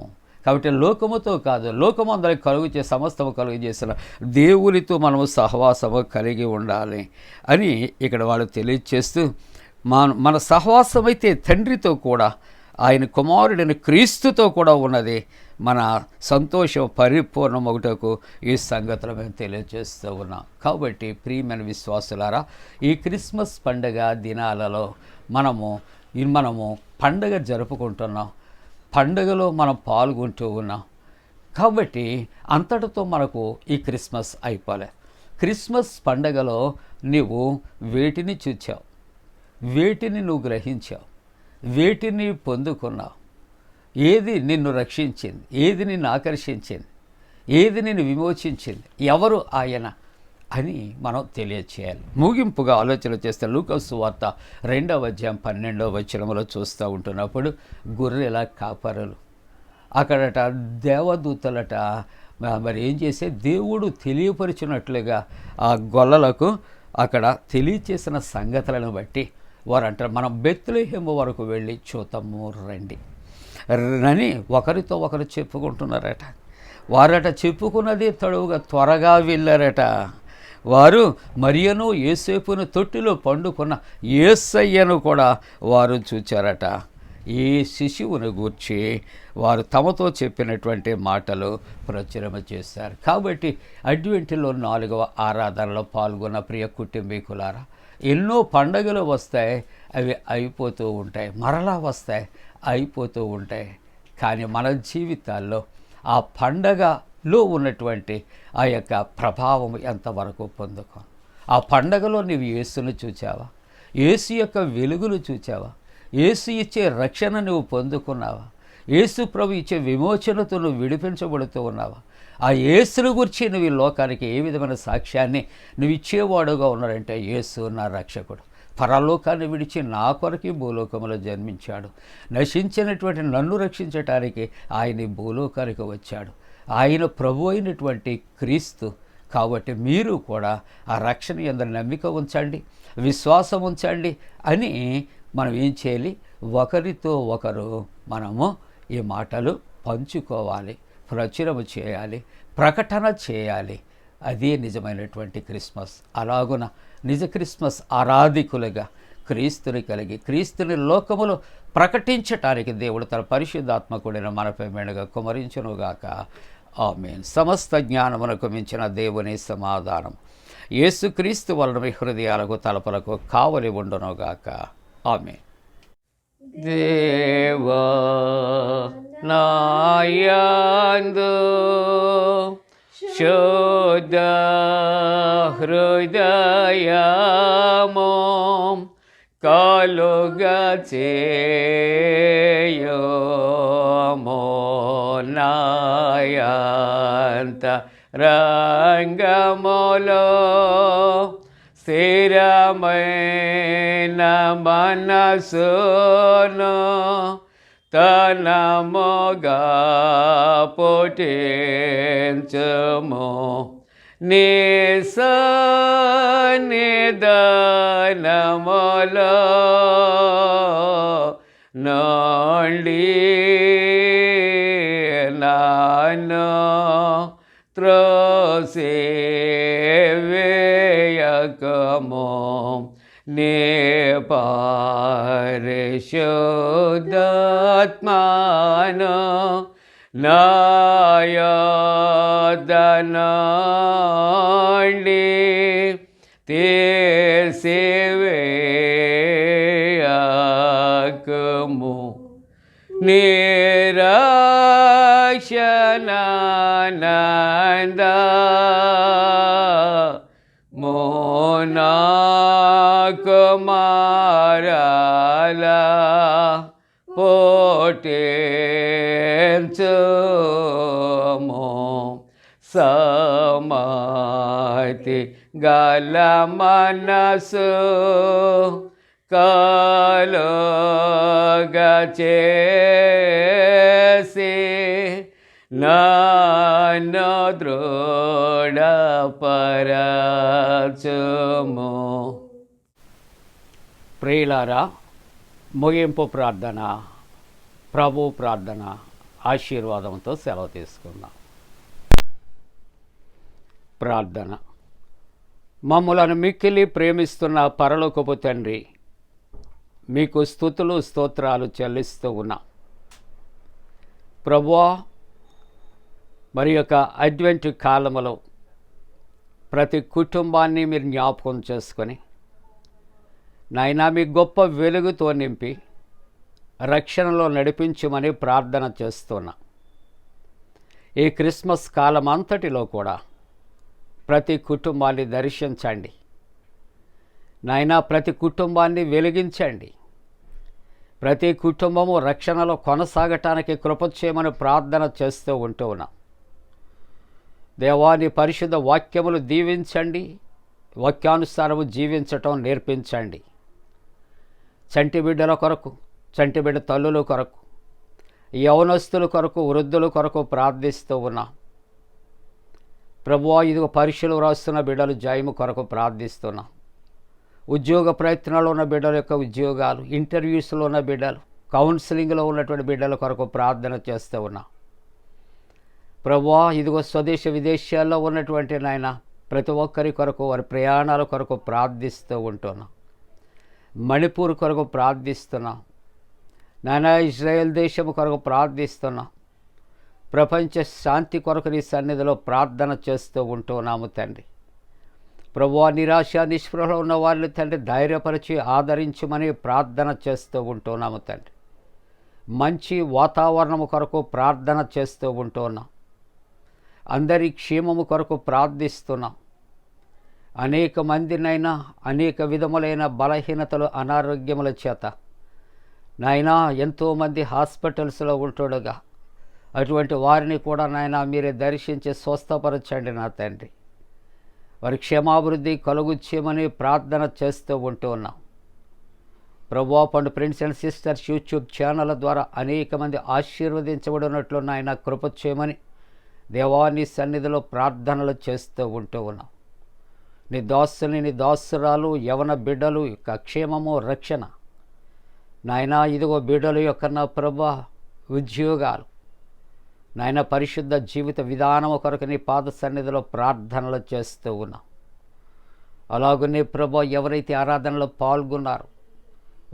కాబట్టి లోకముతో కాదు, లోకము అందరికి కలుగు సమస్తము కలుగు చేసిన దేవునితో మనము సహవాసము కలిగి ఉండాలి అని ఇక్కడ వాళ్ళు తెలియచేస్తూ, మన సహవాసం అయితే తండ్రితో కూడా ఆయన కుమారుడైన క్రీస్తుతో కూడా ఉన్నది. మన సంతోషం పరిపూర్ణమగుటకు ఈ సంగతులు మేము తెలియజేస్తూ ఉన్నాం. కాబట్టి ప్రియమైన విశ్వాసులారా, ఈ క్రిస్మస్ పండుగ దినాలలో మనము పండగ జరుపుకుంటున్నాం, పండుగలో మనం పాల్గొంటూ ఉన్నాం. కాబట్టి అంతటితో మనకు ఈ క్రిస్మస్ అయిపోలే. క్రిస్మస్ పండగలో నీవు వేటిని చూచావు, వేటిని నువ్వు గ్రహించావు, వేటిని పొందుకున్నావు, ఏది నిన్ను రక్షించింది, ఏది నిన్ను ఆకర్షించింది, ఏది నిన్ను విమోచించింది, ఎవరు ఆయన అని మనం తెలియచేయాలి. ముగింపుగా ఆలోచన చేస్తే లూకా సువార్త 2వ అధ్యాయం 12వ వచనములో చూస్తూ ఉంటున్నప్పుడు గొర్రెల కాపరులు అక్కడట దేవదూతలట మరి ఏం చేసే దేవుడు తెలియపరిచినట్లుగా ఆ గొల్లలకు అక్కడ తెలియచేసిన సంగతులను బట్టి వారు అంటారు, మనం బెత్లెహేము వరకు వెళ్ళి చూద్దాము రండి అని ఒకరితో ఒకరు చెప్పుకుంటున్నారట. వారట చెప్పుకున్నది తడువుగా త్వరగా వెళ్ళారట. వారు మరియను యోసేపును తొట్టిలో పండుకున్న యేసయ్యను కూడా వారు చూచారట. ఈ శిశువును గూర్చి వారు తమతో చెప్పినటువంటి మాటలు ప్రచురణ చేశారు. కాబట్టి అడ్వెంట్లో 4వ ఆరాధనలో పాల్గొన్న ప్రియ కుటుంబీకులారా, ఎన్నో పండగలు వస్తాయి, అవి అయిపోతూ ఉంటాయి, మరలా వస్తాయి, అయిపోతూ ఉంటాయి. కానీ మన జీవితాల్లో ఆ పండగలో ఉన్నటువంటి ఆ యొక్క ప్రభావం ఎంతవరకు పొందుకో. ఆ పండగలో నీవు యేసును చూచావా? యేసు యొక్క వెలుగులు చూచావా? యేసు ఇచ్చే రక్షణ నువ్వు పొందుకున్నావా? యేసు ప్రభు ఇచ్చే విమోచనతో నువ్వు విడిపించబడుతూ ఉన్నావా? ఆ యేసును గురించి నువ్వు ఈ లోకానికి ఏ విధమైన సాక్ష్యాన్ని నువ్వు ఇచ్చేవాడుగా ఉన్నాడంటే, యేసు నా రక్షకుడు, పరలోకాన్ని విడిచి నా కొరకు భూలోకంలో జన్మించాడు, నశించినటువంటి నన్ను రక్షించటానికి ఆయన భూలోకానికి వచ్చాడు, ఆయన ప్రభు అయినటువంటి క్రీస్తు. కాబట్టి మీరు కూడా ఆ రక్షణ యందు నమ్మిక ఉంచండి, విశ్వాసం ఉంచండి అని మనం ఏం చేయాలి? ఒకరితో ఒకరు మనము ఈ మాటలు పంచుకోవాలి, ప్రచురము చేయాలి, ప్రకటన చేయాలి. అదే నిజమైనటువంటి క్రిస్మస్. అలాగున నిజ క్రిస్మస్ ఆరాధికులుగా క్రీస్తుని కలిగి క్రీస్తుని లోకములో ప్రకటించటానికి దేవుడు తన పరిశుద్ధాత్మకుడైన మనపై మెండుగా కుమరించునుగాక. ఆమేన్. సమస్త జ్ఞానమునకు మించిన దేవుని సమాధానం యేసుక్రీస్తు వలన మీ హృదయాలకు తలపులకు కావలి ఉండునుగాక. ఆమె. దేవా నాయందు శుద్ధ హృదయము కలుగా చేయమో నాయంత రంగములో స్థిరమైన మనసును తనముగా పుట్టించుము నీ సన్నిధానములో నుండి నన్ను త్రోసివేయకము నీ పరిశుద్ధాత్మను నా యొద్ద నుండి తీసివేయకము నిరక్షణానంద మోనా కుమారల పోటెంచుమో సమాతి గల మనసు కలుగా చేసి నన్ను దృఢపరచుము. ప్రియులారా, ముగింపు ప్రార్థన, ప్రభు ప్రార్థన ఆశీర్వాదంతో సెలవు తీసుకుందాం. ప్రార్థన. మమ్ములను మిక్కిలి ప్రేమిస్తున్న పరలోకపు తండ్రి, మీకు స్తుతులు స్తోత్రాలు చెల్లిస్తూ ఉన్నాం. ప్రభువా, మరి యొక్క అడ్వెంట్ కాలములో ప్రతి కుటుంబాన్ని మీరు జ్ఞాపకం చేసుకొని నాయనా మీ గొప్ప వెలుగుతో నింపి రక్షణలో నడిపించమని ప్రార్థన చేస్తున్నా. ఈ క్రిస్మస్ కాలం అంతటిలో కూడా ప్రతి కుటుంబాన్ని దర్శించండి నాయనా, ప్రతి కుటుంబాన్ని వెలిగించండి. ప్రతి కుటుంబము రక్షణలో కొనసాగటానికి కృప చేయమని ప్రార్థన చేస్తూ ఉంటూ ఉన్నాం. దేవాని పరిశుద్ధ వాక్యములు దీవించండి, వాక్యానుసారము జీవించటం నేర్పించండి. చంటి బిడ్డల కొరకు, చంటి బిడ్డ తల్లుల కొరకు, యవనస్తుల కొరకు, వృద్ధుల కొరకు ప్రార్థిస్తూ ఉన్నాం. ప్రభువా, ఇదిగో పరీక్షలు రాస్తున్న బిడ్డలు జయము కొరకు ప్రార్థిస్తున్నాం. ఉద్యోగ ప్రయత్నాలు ఉన్న బిడ్డల యొక్క ఉద్యోగాలు, ఇంటర్వ్యూస్లో ఉన్న బిడ్డలు, కౌన్సిలింగ్లో ఉన్నటువంటి బిడ్డల కొరకు ప్రార్థన చేస్తూ ఉన్నాం. ప్రభువా, ఇదిగో స్వదేశ విదేశాల్లో ఉన్నటువంటి నాయన ప్రతి ఒక్కరి కొరకు, వారి ప్రయాణాల కొరకు ప్రార్థిస్తూ ఉంటున్నాం. మణిపూర్ కొరకు ప్రార్థిస్తున్నాం నాయన, ఇజ్రాయెల్ దేశము కొరకు ప్రార్థిస్తున్నాం. ప్రపంచ శాంతి కొరకు నీ సన్నిధిలో ప్రార్థన చేస్తూ ఉంటున్నాము తండ్రి. ప్రభువా, నిరాశ నిస్పృహలో ఉన్న వారిని తండ్రి ధైర్యపరిచి ఆదరించమని ప్రార్థన చేస్తూ ఉంటున్నాము తండ్రి. మంచి వాతావరణము కొరకు ప్రార్థన చేస్తూ ఉంటున్నాం. అందరి క్షేమము కొరకు ప్రార్థిస్తున్నాం. అనేక మందినైనా అనేక విధములైన బలహీనతలు, అనారోగ్యముల చేత నాయనా ఎంతోమంది హాస్పిటల్స్లో ఉంటుండగా అటువంటి వారిని కూడా నాయనా మీరే దర్శించి స్వస్థపరచండి నా తండ్రి. వారి క్షేమాభివృద్ధి కలుగు చేయమని ప్రార్థన చేస్తూ ఉంటూ ఉన్నాం. ప్రభువా, పండు ఫ్రెండ్స్ అండ్ సిస్టర్స్ యూట్యూబ్ ఛానళ్ళ ద్వారా అనేక మంది ఆశీర్వదించబడినట్లు నాయన కృప చేయమని దేవాని సన్నిధిలో ప్రార్థనలు చేస్తూ ఉంటూ ఉన్నాం. నీ దాసుని, నీ దాసురాలు, యవన బిడ్డలు యొక్క క్షేమము, రక్షణ నాయనా, ఇదిగో బిడ్డల యొక్క నా ప్రభా ఉద్యోగాలు నాయన, పరిశుద్ధ జీవిత విధానము కొరకు నీ పాద సన్నిధిలో ప్రార్థనలు చేస్తూ ఉన్నాం. అలాగనే ప్రభా, ఎవరైతే ఆరాధనలో పాల్గొన్నారో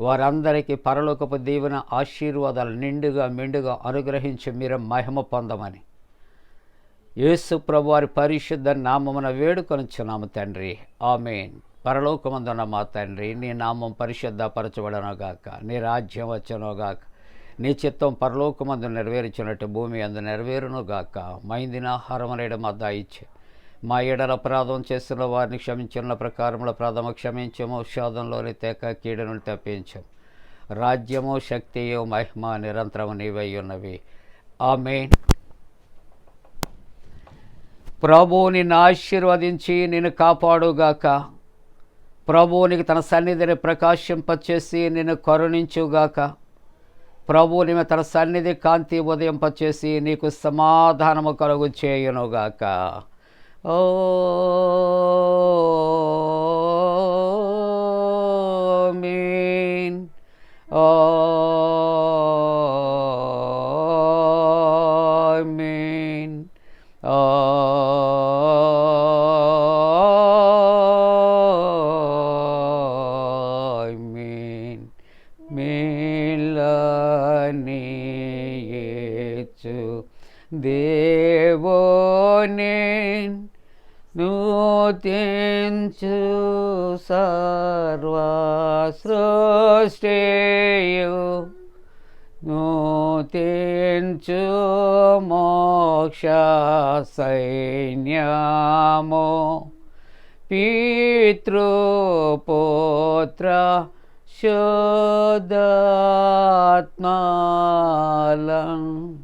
వారందరికీ పరలోకపు దీవెన ఆశీర్వాదాలు నిండుగా మెండుగా అనుగ్రహించి మీరు మహిమ పొందమని యేసు ప్రభు వారి పరిశుద్ధ నామమున వేడుకొనుచున్నాము తండ్రి. ఆమేన్. పరలోకమందున్న మా తండ్రి, నీ నామం పరిశుద్ధపరచబడనుగాక, నీ రాజ్యం వచ్చునుగాక, నీ చిత్తం పరలోకమందు నెరవేర్చినట్టు భూమి అందు నెరవేరునుగాక. మైందిన ఆహారం నేడు మా దయచే, మా ఎడల అపరాధం చేస్తున్న వారిని క్షమించిన ప్రకారముల అపరాధము క్షమించము, శోధంలోని తేక కీడును తప్పించము. రాజ్యము, శక్తియు, మహిమ నిరంతరము నీవై ఉన్నవి. ఆమేన్. ప్రభువు నిన్ను ఆశీర్వదించి నిన్ను కాపాడుగాక. ప్రభువు నీకు తన సన్నిధిని ప్రకాశింపచేసి నిన్ను కరుణించుగాక. ప్రభువు నీవు తన సన్నిధి కాంతి ఉదయింపచేసి నీకు సమాధానము కలుగు చేయునుగాక. ఆమేన్. ఆమేన్. ఆమేన్. మేలనేయచ్చు దేవుని నూతించు సర్వ సృష్టియు, నూతించు మోక్ష సైన్యము, పితృపుత్ర శుద్ధాత్మలం.